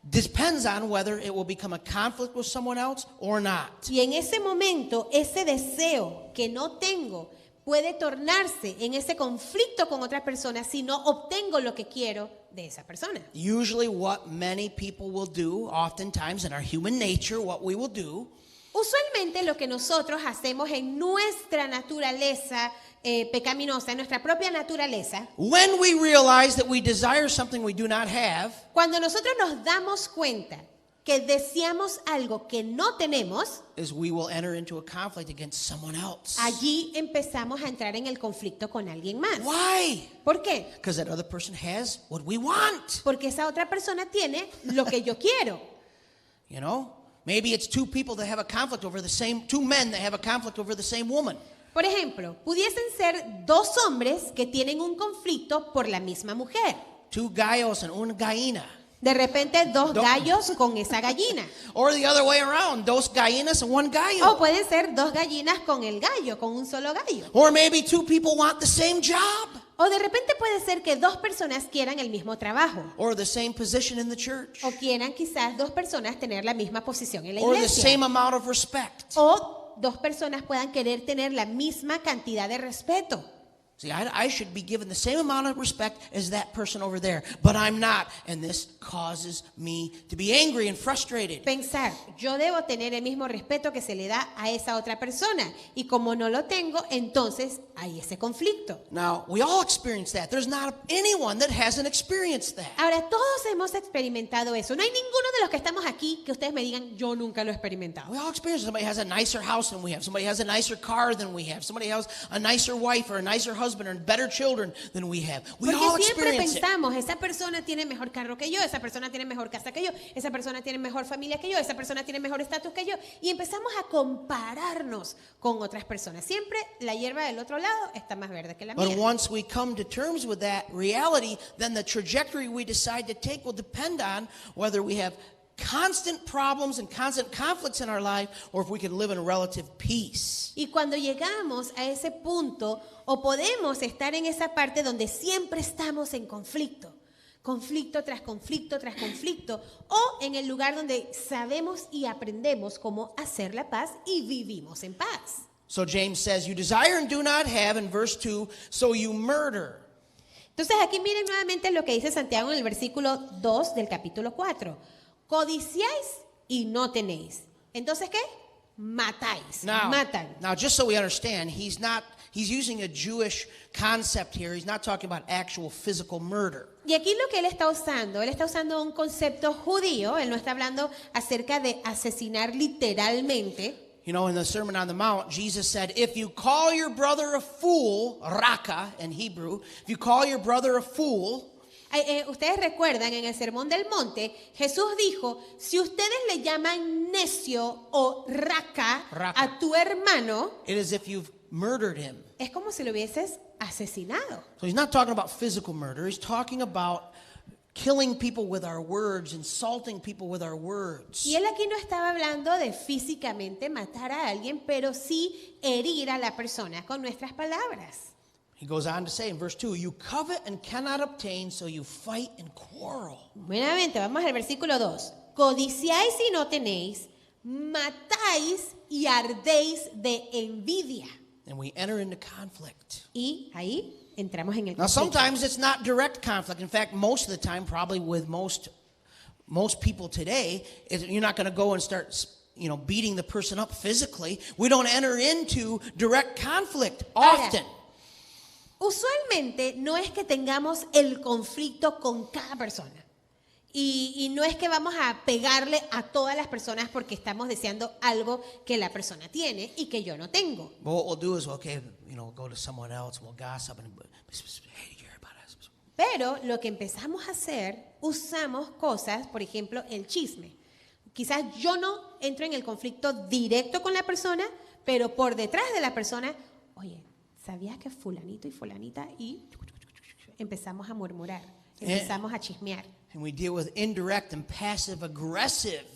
depends on whether it will become a conflict with someone else or not. Y en ese momento, ese deseo que no tengo puede tornarse en ese conflicto con otra persona si no obtengo lo que quiero de esa persona. Usually what many people will do, oftentimes in our human nature, what we will do, Usualmente lo que nosotros hacemos en nuestra naturaleza pecaminosa, en nuestra propia naturaleza, when we realize that we desire something we do not have, cuando nosotros nos damos cuenta que deseamos algo que no tenemos, is we will enter into a conflict against someone else. allí empezamos a entrar en el conflicto con alguien más. Why? ¿Por qué? Because that other person has what we want. Porque esa otra persona tiene lo que yo quiero. You know? Maybe it's two men that have a conflict over the same woman. Por ejemplo, pudiesen ser dos hombres que tienen un conflicto por la misma mujer. Two gallos and una gallina. De repente, dos gallos con esa gallina. Or the other way around, dos gallinas and one gallo. O pueden ser dos gallinas con el gallo, con un solo gallo. Or maybe two people want the same job. O de repente puede ser que dos personas quieran el mismo trabajo. Or the same position in the church. O quieran quizás dos personas tener la misma posición en la Or the iglesia. same amount of respect. O dos personas puedan querer tener la misma cantidad de respeto. See, I should be given the same amount of respect as that person over there, but I'm not, and this causes me to be angry and frustrated. Pensar, yo debo tener el mismo respeto que se le da a esa otra persona, y como no lo tengo, entonces hay ese conflicto. Now, we all experience that. There's not anyone that hasn't experienced that. Ahora, todos hemos experimentado eso. No hay ninguno de los que estamos aquí que ustedes me digan, yo nunca lo he experimentado. We all experience it. Somebody has a nicer house than we have. Somebody has a nicer car than we have. Somebody has a nicer wife or a nicer husband husband or better children than we have. We all Porque siempre experience it. pensamos, esa persona tiene mejor carro que yo, esa persona tiene mejor casa que yo, esa persona tiene mejor familia que yo, esa persona tiene mejor estatus que yo, y empezamos a compararnos con otras personas. Siempre la hierba del otro lado está más verde que la But mía. once we come to terms with that reality, then the trajectory we decide to take will depend on whether we have constant problems and constant conflicts in our life or if we can live in relative peace. Y cuando llegamos a ese punto, o podemos estar en esa parte donde siempre estamos en conflicto, conflicto tras conflicto tras conflicto, o en el lugar donde sabemos y aprendemos cómo hacer la paz y vivimos en paz. So James says, you desire and do not have, in verse 2, so you murder. Entonces aquí miren nuevamente lo que dice Santiago en el versículo 2 del capítulo 4. Codiciáis y no tenéis. Entonces, ¿qué? Matáis, matan. Now, just so we understand, he's using a Jewish concept here. He's not talking about actual physical murder. Y aquí lo que él está usando un concepto judío. Él no está hablando acerca de asesinar literalmente. You know, in the Sermon on the Mount, Jesus said, if you call your brother a fool, raka in Hebrew, if you call your brother a fool, Ustedes recuerdan en el Sermón del Monte, Jesús dijo, si ustedes le llaman necio o raca a tu hermano, it is if you've murdered him. es como si lo hubieses asesinado. So he's not talking about physical murder. He's talking about killing people with our words, insulting people with our words. Y él aquí no estaba hablando de físicamente matar a alguien, pero sí herir a la persona con nuestras palabras. He goes on to say in verse 2, you covet and cannot obtain, so you fight and quarrel. Buenamente, vamos al versículo 2. Codiciáis y no tenéis, matáis y ardéis de envidia. And we enter into conflict. Y ahí entramos en el Now, conflicto. sometimes it's not direct conflict. In fact, most of the time, probably with most people today, you're not going to go and start, beating the person up physically. We don't enter into direct conflict often. Usualmente no es que tengamos el conflicto con cada persona. Y no es que vamos a pegarle a todas las personas porque estamos deseando algo que la persona tiene y que yo no tengo. But what we'll do is, we'll go to someone else and we'll gossip and hey, did you hear about us? Pero lo que empezamos a hacer, usamos cosas, por ejemplo, el chisme. Quizás yo no entro en el conflicto directo con la persona, pero por detrás de la persona, oye, ¿sabías que fulanito y fulanita? Y empezamos a murmurar, empezamos a chismear. And we deal with indirect and passive aggressive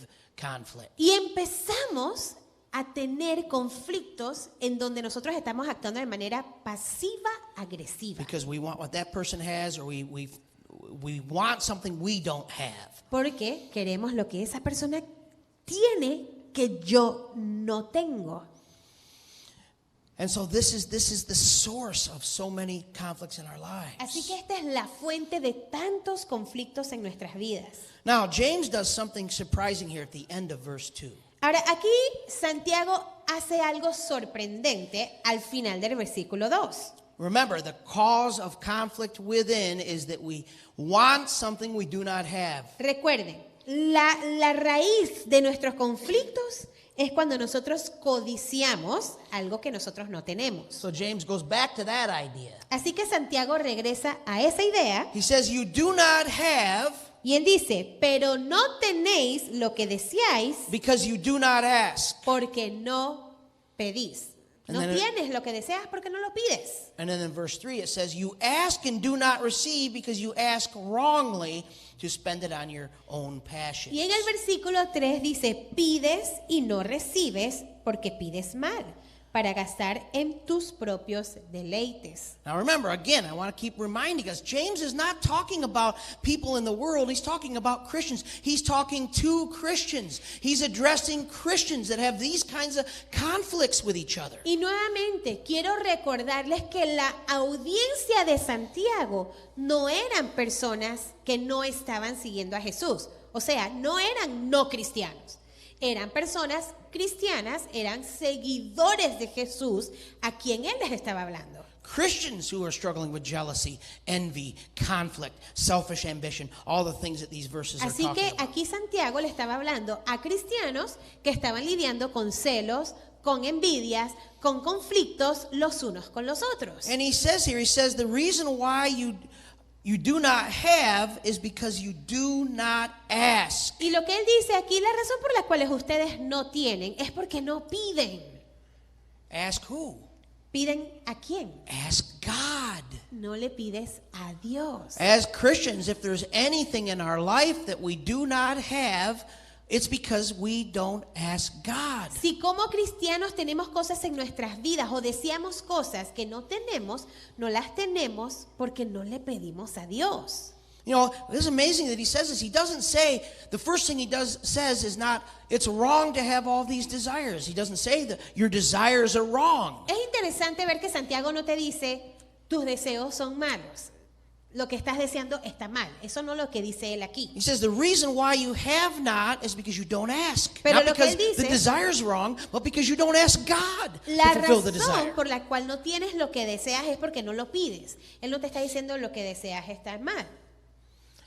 conflict. Y empezamos a tener conflictos en donde nosotros estamos actuando de manera pasiva-agresiva. Because we want what that person has, or we want something we don't have. Porque queremos lo que esa persona tiene que yo no tengo. And so this is the source of so many conflicts in our lives. Así que esta es la fuente de tantos conflictos en nuestras vidas. Now, James does something surprising here at the end of verse 2. Ahora, aquí Santiago hace algo sorprendente al final del versículo 2. Remember, the cause of conflict within is that we want something we do not have. Recuerden, la raíz de nuestros conflictos es cuando nosotros codiciamos algo que nosotros no tenemos. So James goes back to that idea. Así que Santiago regresa a esa idea He says, you do not have y él dice, pero no tenéis lo que deseáis because you do not ask. porque no pedís. No And then tienes lo que deseas porque no lo pides. And then in verse 3 it says, you ask and do not receive because you ask wrongly to spend it on your own passions. Y en el versículo 3 dice, pides y no recibes porque pides mal, para gastar en tus propios deleites. Now remember, again, I want to keep reminding us, James is not talking about people in the world. He's talking about Christians. He's talking to Christians. He's addressing Christians that have these kinds of conflicts with each other. Y nuevamente quiero recordarles que la audiencia de Santiago no eran personas que no estaban siguiendo a Jesús. O sea, no eran no cristianos. Eran personas cristianas, eran seguidores de Jesús a quien él les estaba hablando. Christians who are struggling with jealousy, envy, conflict, selfish ambition, all the things that these verses are Así talking que about. aquí Santiago le estaba hablando a cristianos que estaban lidiando con celos, con envidias, con conflictos los unos con los otros. And he says here, he says the reason why you do not have is because you do not ask. Y lo que él dice aquí, la razón por la cual ustedes no tienen es porque no piden. Ask who? ¿Piden a quién? Ask God. No le pides a Dios. As Christians, if there's anything in our life that we do not have, it's because we don't ask God. Si como cristianos tenemos cosas en nuestras vidas o deseamos cosas que no tenemos, no las tenemos porque no le pedimos a Dios. You know, it's amazing that he says this. He doesn't say, the first thing he says is not, it's wrong to have all these desires. He doesn't say that your desires are wrong. Es interesante ver que Santiago no te dice, tus deseos son malos. Lo que estás deseando está mal. Eso no es lo que dice él aquí. He says the reason why you have not is because you don't ask. Pero Not lo que because él dice- the desire's wrong, but because you don't ask God La to fulfill the razón desire. por la cual no tienes lo que deseas es porque no lo pides. Él no te está diciendo lo que deseas está mal.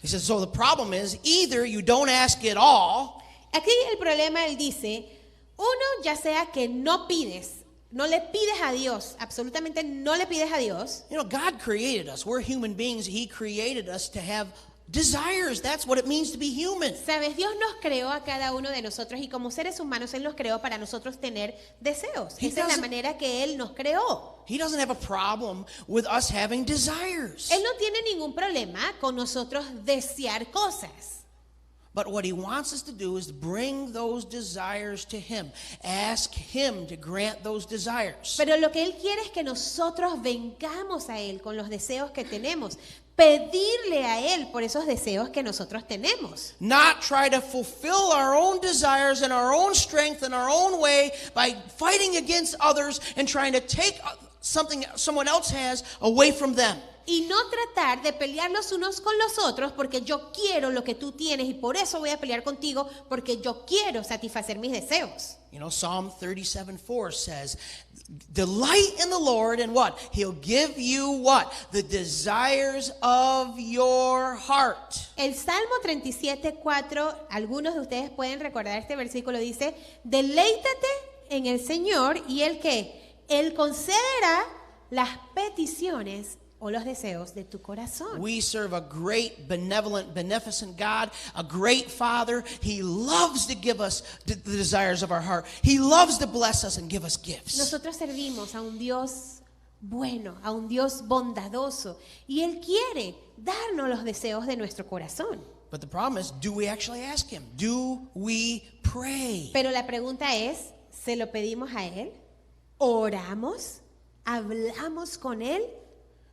He says, so the problem is either you don't ask at all, Aquí el problema, él dice, uno, ya sea que no pides, no le pides a Dios, absolutamente no le pides a Dios. you know, God created us. We're human beings. He created us to have desires. That's what it means to be human. Sabes, Dios nos creó a cada uno de nosotros y como seres humanos Él nos creó para nosotros tener deseos. He Esa es la doesn't- manera que Él nos creó. He doesn't have a problem with us having desires. Él no tiene ningún problema con nosotros desear cosas. But what he wants us to do is bring those desires to him. Ask him to grant those desires. Pero lo que Él quiere es que nosotros vengamos a Él con los deseos que tenemos. Pedirle a Él por esos deseos que nosotros tenemos. Not try to fulfill our own desires in our own strength in our own way by fighting against others and trying to take something someone else has away from them. Y no tratar de pelear los unos con los otros porque yo quiero lo que tú tienes y por eso voy a pelear contigo porque yo quiero satisfacer mis deseos. You know, Psalm 37:4 says, delight in the Lord and what? He'll give you what? The desires of your heart. El Salmo 37:4, algunos de ustedes pueden recordar este versículo, dice, deleítate en el Señor y Él ¿qué? Él concederá las peticiones o los deseos de tu corazón. We serve a great, benevolent, beneficent God, a great Father. He loves to give us the desires of our heart. He loves to bless us and give us gifts. Nosotros servimos a un Dios bueno, a un Dios bondadoso y Él quiere darnos los deseos de nuestro corazón. But the problem is, do we actually ask Him? Do we pray? Pero la pregunta es, ¿se lo pedimos a Él? ¿Oramos? ¿Hablamos con Él?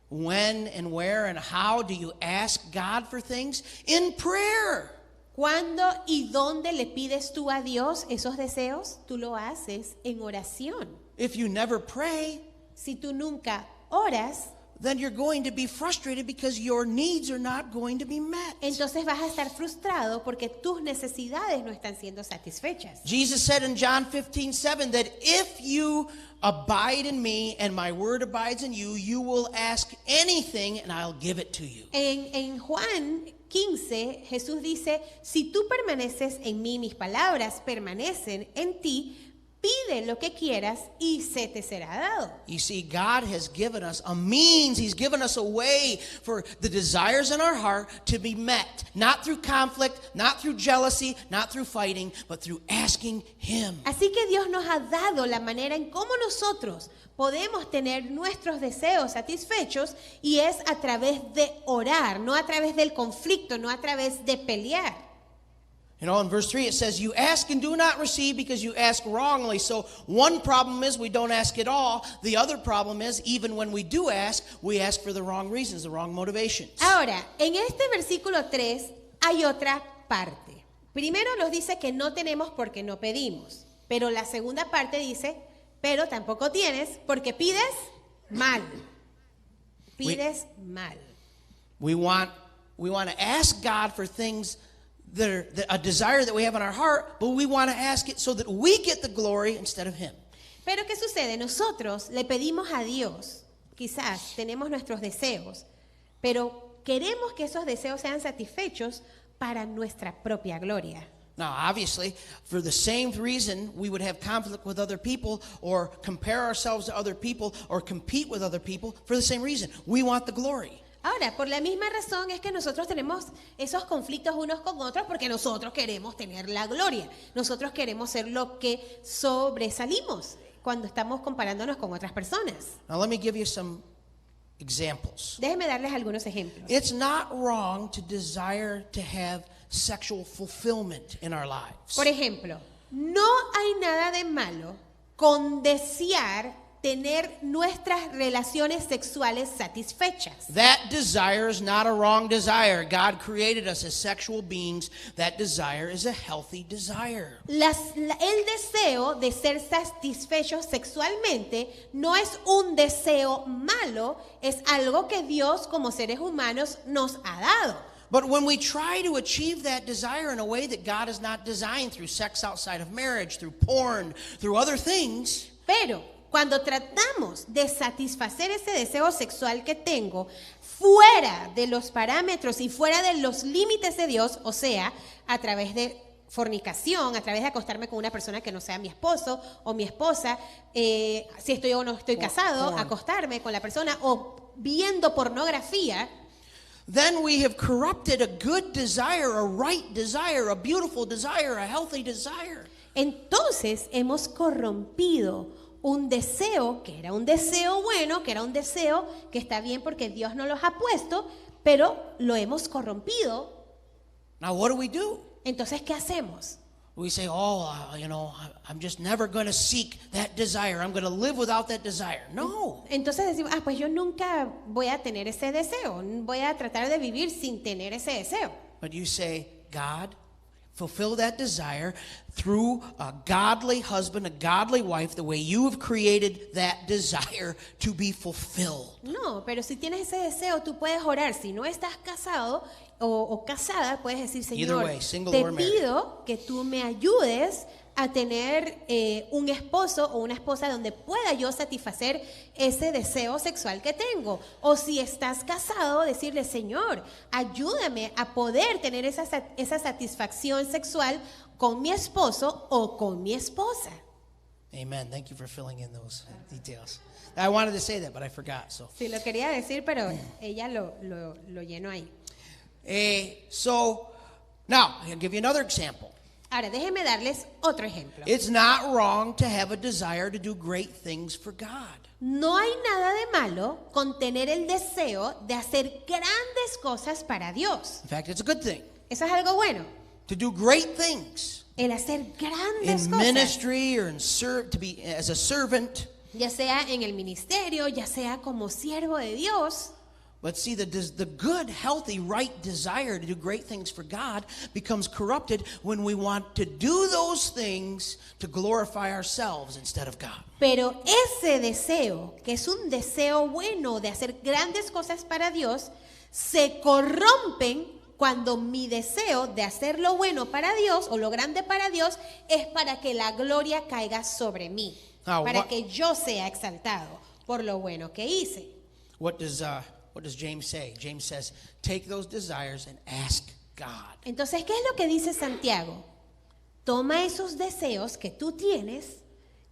When and where and how do you ask God for things? In prayer. ¿Cuándo y dónde le pides tú a Dios esos deseos? Tú lo haces en oración. If you never pray, Si tú nunca oras, then you're going to be frustrated because your needs are not going to be met. entonces vas a estar frustrado porque tus necesidades no están siendo satisfechas. Jesus said in John 15:7 that if you abide in me and my word abides in you, you will ask anything and I'll give it to you. En Juan 15, Jesús dice, si tú permaneces en mí, mis palabras permanecen en ti, pide lo que quieras y se te será dado. You see, God has given us a means. He's given us a way for the desires in our heart to be met. Not through conflict, not through jealousy, not through fighting, but through asking Him. Así que Dios nos ha dado la manera en cómo nosotros podemos tener nuestros deseos satisfechos y es a través de orar, no a través del conflicto, no a través de pelear. You know, in verse 3 it says, you ask and do not receive because you ask wrongly. So one problem is we don't ask at all. The other problem is even when we do ask, we ask for the wrong reasons, the wrong motivations. Ahora, en este versículo 3 hay otra parte. Primero nos dice que no tenemos porque no pedimos, pero la segunda parte dice, pero tampoco tienes porque pides mal. Pides mal. We want to ask God for things that are a desire that we have in our heart, but we want to ask it so that we get the glory instead of Him. Pero ¿qué sucede? Nosotros le pedimos a Dios, quizás tenemos nuestros deseos, pero queremos que esos deseos sean satisfechos para nuestra propia gloria. Now, obviously, for the same reason we would have conflict with other people or compare ourselves to other people or compete with other people, for the same reason. We want the glory. Ahora, por la misma razón es que nosotros tenemos esos conflictos unos con otros porque nosotros queremos tener la gloria. Nosotros queremos ser lo que sobresalimos cuando estamos comparándonos con otras personas. Now, let me give you some examples. Déjenme darles algunos ejemplos. It's not wrong to desire to have sexual fulfillment in our lives. Por ejemplo, no hay nada de malo con desear tener nuestras relaciones sexuales satisfechas. That desire is not a wrong desire. God created us as sexual beings. That desire is a healthy desire. El deseo de ser satisfechos sexualmente no es un deseo malo, es algo que Dios como seres humanos nos ha dado. But when we try to achieve that desire in a way that God has not designed, through sex outside of marriage, through porn, through other things, Pero cuando tratamos de satisfacer ese deseo sexual que tengo fuera de los parámetros y fuera de los límites de Dios, o sea, a través de fornicación, a través de acostarme con una persona que no sea mi esposo o mi esposa, si estoy o no estoy casado, porn. acostarme con la persona o viendo pornografía, then we have corrupted a good desire, a right desire, a beautiful desire, a healthy desire. entonces hemos corrompido un deseo que era un deseo bueno, que era un deseo que está bien porque Dios nos los ha puesto, pero lo hemos corrompido. Now, what do? Entonces, ¿qué hacemos? We say, I'm just never going to seek that desire. I'm going to live without that desire. No. Entonces decimos, pues yo nunca voy a tener ese deseo, voy a tratar de vivir sin tener ese deseo. But you say, God, fulfill that desire through a godly husband, a godly wife, the way you have created that desire to be fulfilled. No, pero si tienes ese deseo, tú puedes orar. Si no estás casado o casada, puedes decir, Señor, way, single te or married. pido que tú me ayudes a tener un esposo o una esposa donde pueda yo satisfacer ese deseo sexual que tengo. O si estás casado, decirle, Señor, ayúdame a poder tener esa satisfacción sexual con mi esposo o con mi esposa. Amen. Thank you for filling in those details. I wanted to say that, but I forgot. Sí, lo quería decir, pero ella lo llenó ahí. So now, I'll give you another example. Ahora, déjenme darles otro ejemplo. It's not wrong to have a desire to do great things for God. No hay nada de malo con tener el deseo de hacer grandes cosas para Dios. In fact, it's a good thing Eso es algo bueno. to do great things El hacer grandes in cosas, ministry or to be as a servant. ya sea en el ministerio, ya sea como siervo de Dios. But see, the good, healthy, right desire to do great things for God becomes corrupted when we want to do those things to glorify ourselves instead of God. Pero ese deseo, que es un deseo bueno de hacer grandes cosas para Dios, se corrompen cuando mi deseo de hacer lo bueno para Dios o lo grande para Dios es para que la gloria caiga sobre mí, para que yo sea exaltado por lo bueno que hice. What does James say? James says, take those desires and ask God. Entonces, ¿qué es lo que dice Santiago? Toma esos deseos que tú tienes,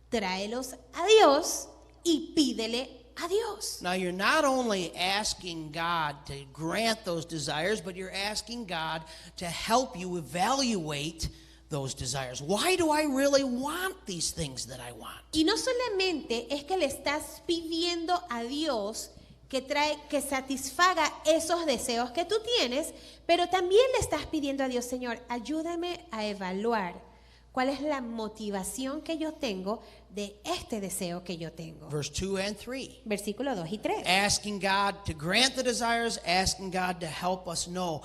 tráelos a Dios y pídele a Dios. Now, you're not only asking God to grant those desires, but you're asking God to help you evaluate those desires. Why do I really want these things that I want? Y no solamente es que le estás pidiendo a Dios que satisfaga esos deseos que tú tienes, pero también le estás pidiendo a Dios, Señor, ayúdame a evaluar cuál es la motivación que yo tengo de este deseo que yo tengo. Verse 2 and 3. Versículo 2 y 3. Asking God to grant the desires, asking God to help us know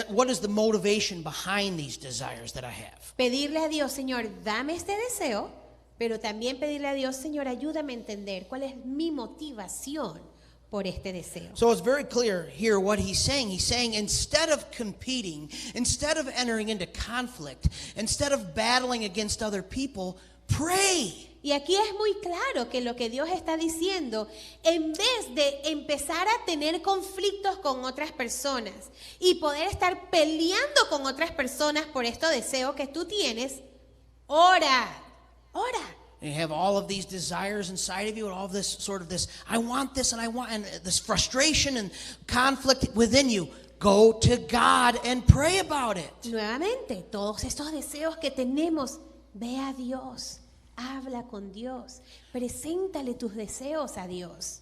what is the motivation behind these desires that I have. Pedirle a Dios, Señor, dame este deseo, pero también pedirle a Dios, Señor, ayúdame a entender cuál es mi motivación por este deseo. So it's very clear here what he's saying. He's saying instead of competing, instead of entering into conflict, instead of battling against other people, pray. Y aquí es muy claro que lo que Dios está diciendo, en vez de empezar a tener conflictos con otras personas y poder estar peleando con otras personas por estos deseos que tú tienes, ora. And you have all of these desires inside of you, and all of this sort of this, I want this and I want, and this frustration and conflict within you. Go to God and pray about it. Nuevamente, todos estos deseos que tenemos, ve a Dios, habla con Dios, preséntale tus deseos a Dios.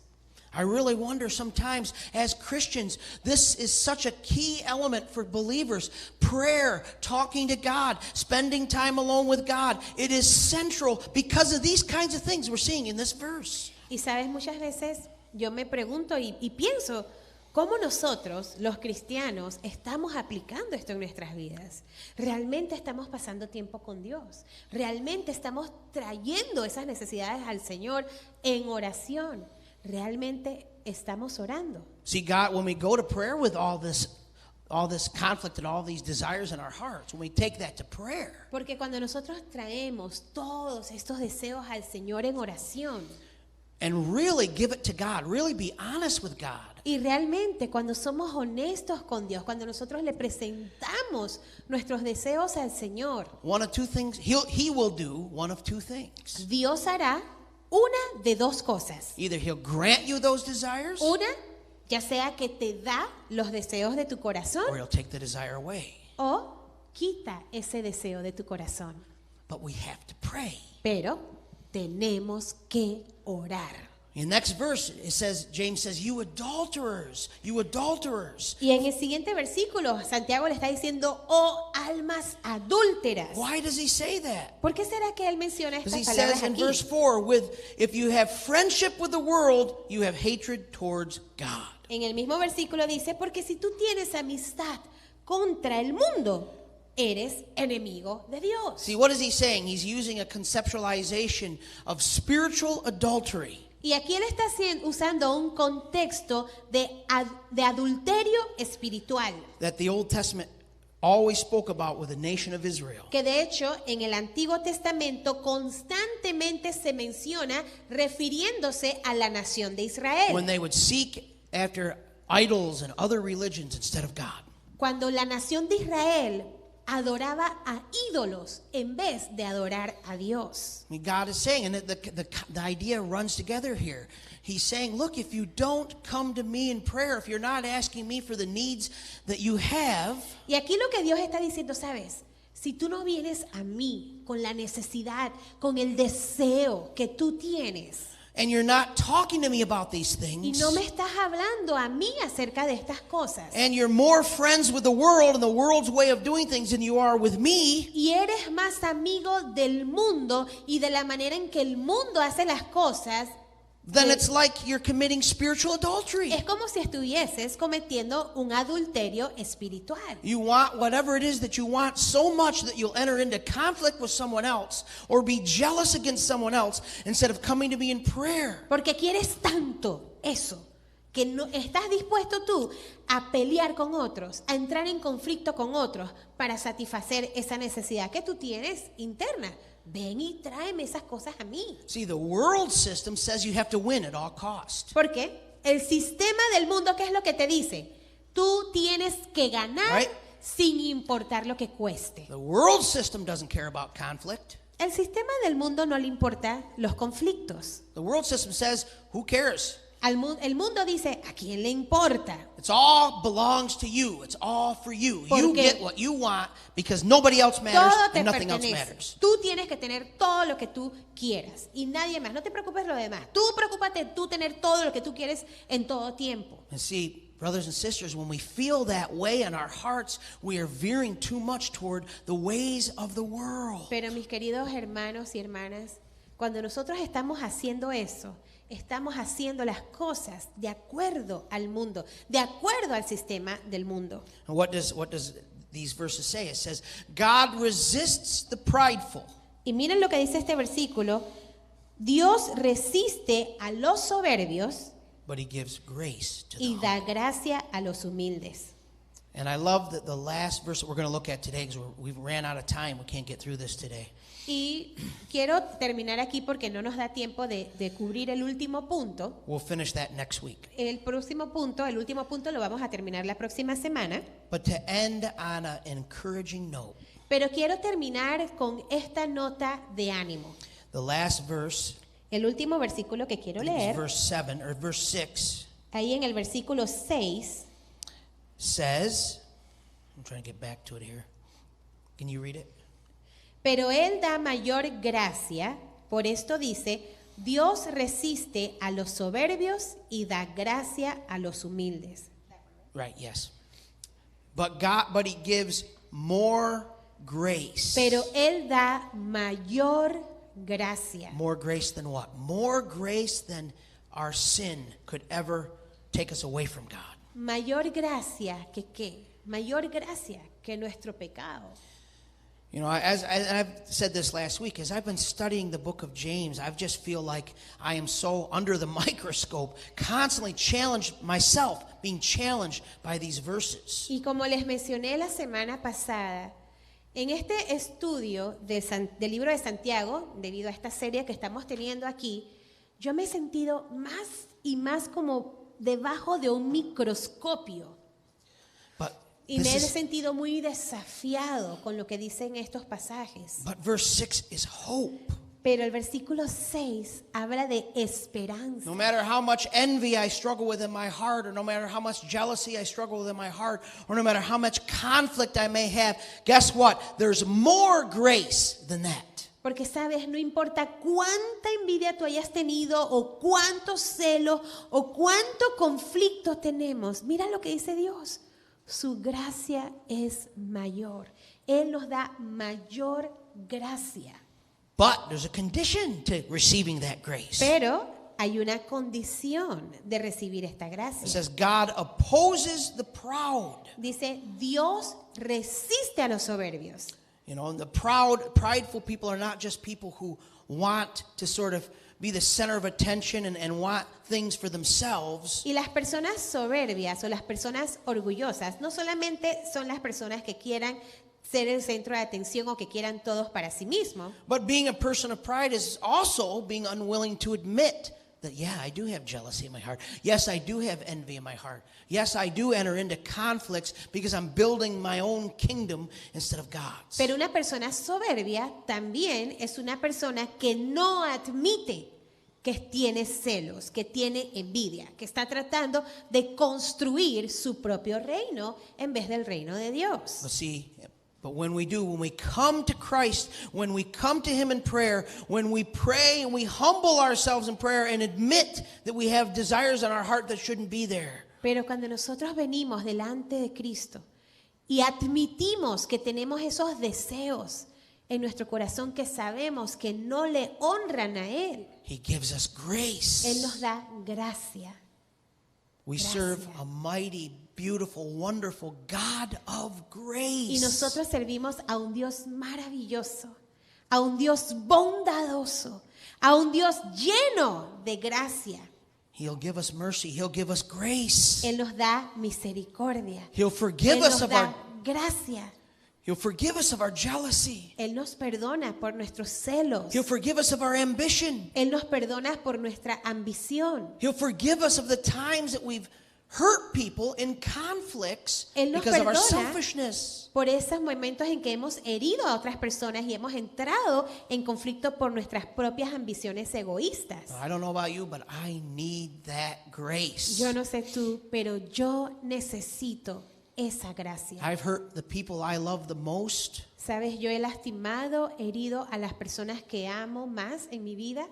I really wonder sometimes as Christians, this is such a key element for believers. Prayer, talking to God, spending time alone with God. It is central because of these kinds of things we're seeing in this verse. Y sabes, muchas veces yo me pregunto y pienso, ¿cómo nosotros, los cristianos, estamos aplicando esto en nuestras vidas? ¿Realmente estamos pasando tiempo con Dios? ¿Realmente estamos trayendo esas necesidades al Señor en oración? ¿Realmente estamos orando? See, God, when we go to prayer with all this conflict and all these desires in our hearts, when we take that to prayer, Porque cuando nosotros traemos todos estos deseos al Señor en oración, and really give it to God, really be honest with God, y realmente cuando somos honestos con Dios, cuando nosotros le presentamos nuestros deseos al Señor, one of two things, He will do one of two things. Dios hará una de dos cosas. Either He'll grant you those desires, Una, ya sea que te da los deseos de tu corazón or He'll take the desire away. o quita ese deseo de tu corazón. But we have to pray. Pero tenemos que orar. In the next verse, it says, James says, you adulterers. Y en el siguiente versículo, Santiago le está diciendo, oh almas adúlteras. Why does he say that? ¿Por qué será que él menciona Because he estas palabras says in aquí? verse 4, if you have friendship with the world, you have hatred towards God. En el mismo versículo dice, porque si tú tienes amistad contra el mundo, eres enemigo de Dios. See, what is he saying? He's using a conceptualization of spiritual adultery. Y aquí él está usando un contexto de adulterio espiritual, That the Old Testament always spoke about with the nation of Israel. que de hecho en el Antiguo Testamento constantemente se menciona refiriéndose a la nación de Israel. When they would seek after idols and other religions instead of God. Cuando la nación de Israel adoraba a ídolos en vez de adorar a Dios. I mean, God is saying, and the idea runs together here. He's saying, look, if you don't come to me in prayer, if you're not asking me for the needs that you have, Y aquí lo que Dios está diciendo, ¿sabes? Si tú no vienes a mí con la necesidad, con el deseo que tú tienes, and you're not talking to me about these y things, no me estás hablando a mí acerca de estas cosas, and you're more friends with the world and the world's way of doing things than you are with me, y eres más amigo del mundo y de la manera en que el mundo hace las cosas, then it's like you're committing spiritual adultery. es como si estuvieses cometiendo un adulterio espiritual. You want whatever it is that you want so much that you'll enter into conflict with someone else or be jealous against someone else instead of coming to me in prayer. Porque quieres tanto eso, que no estás dispuesto tú a pelear con otros, a entrar en conflicto con otros para satisfacer esa necesidad que tú tienes interna. Ven y tráeme esas cosas a mí. See, the world system says you have to win at all costs. Porque el sistema del mundo, ¿qué es lo que te dice? Tú tienes que ganar Right. sin importar lo que cueste. The world system doesn't care about conflict. El sistema del mundo no le importa los conflictos. The world system says, who cares? El mundo dice, ¿a quién le importa? It's all belongs to you. It's all for you. You Porque get what you want because nobody else matters Todo te and nothing else pertenece. matters. Tú tienes que tener todo lo que tú quieras y nadie más. No te preocupes lo demás. Tú preocúpate tú tener todo lo que tú quieres en todo tiempo. And see, brothers and sisters, when we feel that way in our hearts, we are veering too much toward the ways of the world. Pero mis queridos hermanos y hermanas, cuando nosotros estamos haciendo eso, estamos haciendo las cosas de acuerdo al mundo, de acuerdo al sistema del mundo. And what does these verses say? It says, God resists the prideful. Y miren lo que dice este versículo: Dios resiste a los soberbios But he gives grace to the y humble. da gracia a los humildes. And I love that the last verse that we're going to look at today, because we ran out of time. We can't get through this today. Y quiero terminar aquí porque no nos da tiempo de cubrir el último punto. We'll finish that next week. El último punto lo vamos a terminar la próxima semana. But to end on an encouraging note, Pero quiero terminar con esta nota de ánimo. the last verse, El último versículo que quiero is leer, verse 7 or verse 6, ahí en el versículo 6, says, I'm trying to get back to it here. Can you read it? pero Él da mayor gracia, por esto dice, Dios resiste a los soberbios y da gracia a los humildes. Right, yes. But He gives more grace. Pero Él da mayor gracia. More grace than what? More grace than our sin could ever take us away from God. Mayor gracia que qué? Mayor gracia que nuestro pecado. You know, and I've said this last week, as I've been studying the book of James, I just feel like I am so under the microscope, constantly challenged myself, being challenged by these verses. Y como les mencioné la semana pasada, en este estudio del libro de Santiago, debido a esta serie que estamos teniendo aquí, yo me he sentido más y más como debajo de un microscopio. But Y me he this is, sentido muy desafiado con lo que dicen estos pasajes. but verse 6 is hope. Pero el versículo 6 habla de esperanza. No matter how much envy I struggle with in my heart, or no matter how much jealousy I struggle with in my heart, or no matter how much conflict I may have, guess what? There's more grace than that. Porque sabes, no importa cuánta envidia tú hayas tenido o cuánto celo o cuánto conflicto tenemos, mira lo que dice Dios. Su gracia es mayor. Él nos da mayor gracia. But there's a condition to receiving that grace. Pero hay una condición de recibir esta It gracia. says God opposes the proud. Dice, Dios resiste a los soberbios. You know, and the prideful people are not just people who want to sort of be the center of attention and want things for themselves. Y las personas soberbias o las personas orgullosas no solamente son las personas que quieran ser el centro de atención o que quieran todos para sí mismos, But being a person of pride is also being unwilling to admit that, yeah, I do have jealousy in my heart. Yes, I do have envy in my heart. Yes, I do enter into conflicts because I'm building my own kingdom instead of God's. pero una persona soberbia también es una persona que no admite que tiene celos, que tiene envidia, que está tratando de construir su propio reino en vez del reino de Dios. But see, but when we come to Christ, when we come to Him in prayer, when we pray and we humble ourselves in prayer and admit that we have desires in our heart that shouldn't be there, Pero cuando nosotros venimos delante de Cristo y admitimos que tenemos esos deseos en nuestro corazón que sabemos que no le honran a Él, He gives us grace. Él nos da gracia. We Gracia. serve a mighty, beautiful, wonderful God of grace. Y nosotros servimos a un Dios maravilloso, a un Dios bondadoso, a un Dios lleno de gracia. He'll give us mercy. He'll give us grace. Él nos da misericordia. He'll forgive Él us nos of da our gracia. He'll forgive us of our jealousy. Él nos perdona por nuestros celos. He'll forgive us of our ambition. Él nos perdona por nuestra ambición. He'll forgive us of the times that we've hurt people in conflicts Él nos because of our perdona selfishness. por esos momentos en que hemos herido a otras personas y hemos entrado en conflicto por nuestras propias ambiciones egoístas. I don't know about you, but I need that grace. Yo no sé tú, pero yo necesito esa gracia. I've hurt the people I love the most Sabes, yo he lastimado, herido a las personas que amo más en mi vida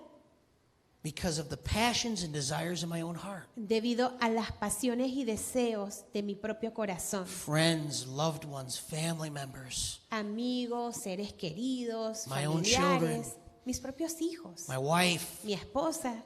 because of the passions and desires in my own heart. debido a las pasiones y deseos de mi propio corazón. Friends, loved ones, family members, Amigos, seres queridos, My own familiares, children. mis propios hijos, my wife. mi esposa.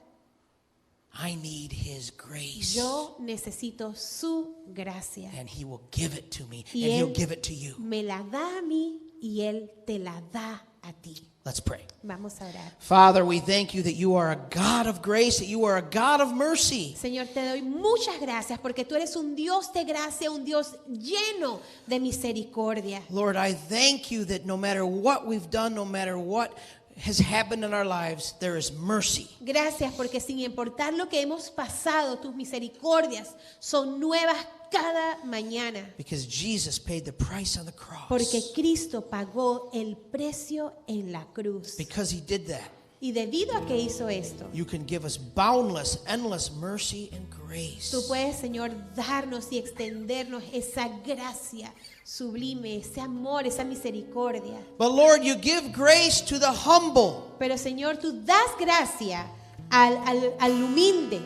I need His grace. Yo necesito su gracia. And He will give it to me. Y And He'll Él give it to you. me la da a mí y Él te la da a ti. Let's pray. Vamos a orar. Father, we thank you that you are a God of grace, that you are a God of mercy. Señor, te doy muchas gracias porque tú eres un Dios de gracia, un Dios lleno de misericordia. Lord, I thank you that no matter what we've done, no matter what has happened in our lives, there is mercy. Gracias porque sin importar lo que hemos pasado, tus misericordias son nuevas cada mañana. Because Jesus paid the price on the cross. Porque Cristo pagó el precio en la cruz. Because he did that, Y debido a que hizo esto, you can give us boundless, endless mercy and grace. tú puedes, Señor, darnos y extendernos esa gracia sublime, ese amor, esa misericordia. But Lord, you give grace to the humble, Pero, Señor, tú das gracia al humilde.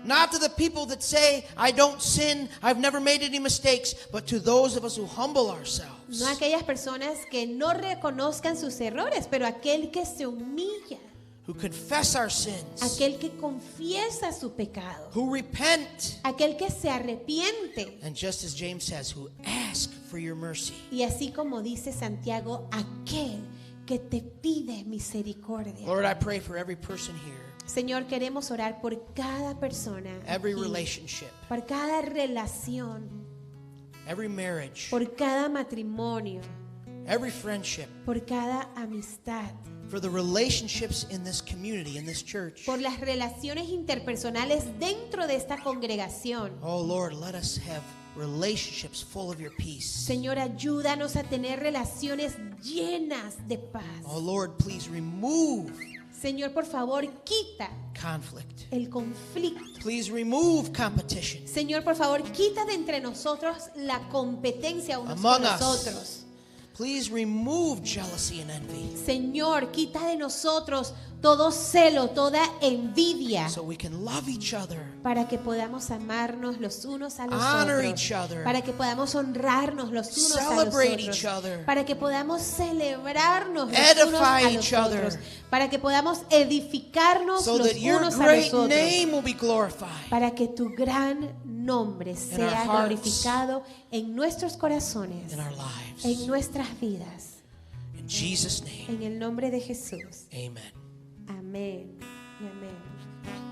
not to the people that say, I don't sin, I've never made any mistakes, but to those of us who humble ourselves. No a aquellas personas que no reconozcan sus errores, pero aquel que se humilla, Who confess our sins, aquel que confiesa su pecado, who repent, aquel que se arrepiente. and just as James says, who ask for your mercy. Y así como dice Santiago, aquel que te pide misericordia. Lord, I pray for every person here, Señor, queremos orar por cada persona, every aquí, relationship, por cada relación, every marriage, por cada matrimonio, every friendship, por cada amistad, for the relationships in this community, in this church. por las relaciones interpersonales dentro de esta congregación. Oh Lord, let us have relationships full of your peace. Señor, ayúdanos a tener relaciones llenas de paz. Oh Lord, please remove Señor, por favor, quita conflict. el conflicto. Please remove competition Señor, por favor, quita de entre nosotros la competencia unos among con us. nosotros. Please remove jealousy and envy Señor, quita de nosotros todo celo, toda envidia, so we can love each other, para que podamos amarnos los unos a los honor otros, each other, para que podamos honrarnos los unos a los celebrate otros, each other, para que podamos celebrarnos los edify unos a los each other, otros, para que podamos edificarnos so los that your unos a great los otros, name will be glorified. para que tu gran nombre our sea hearts, glorificado en nuestros corazones, In our lives. en nuestras vidas. In Jesus' name, En el nombre de Jesús. amen. Amén y amén.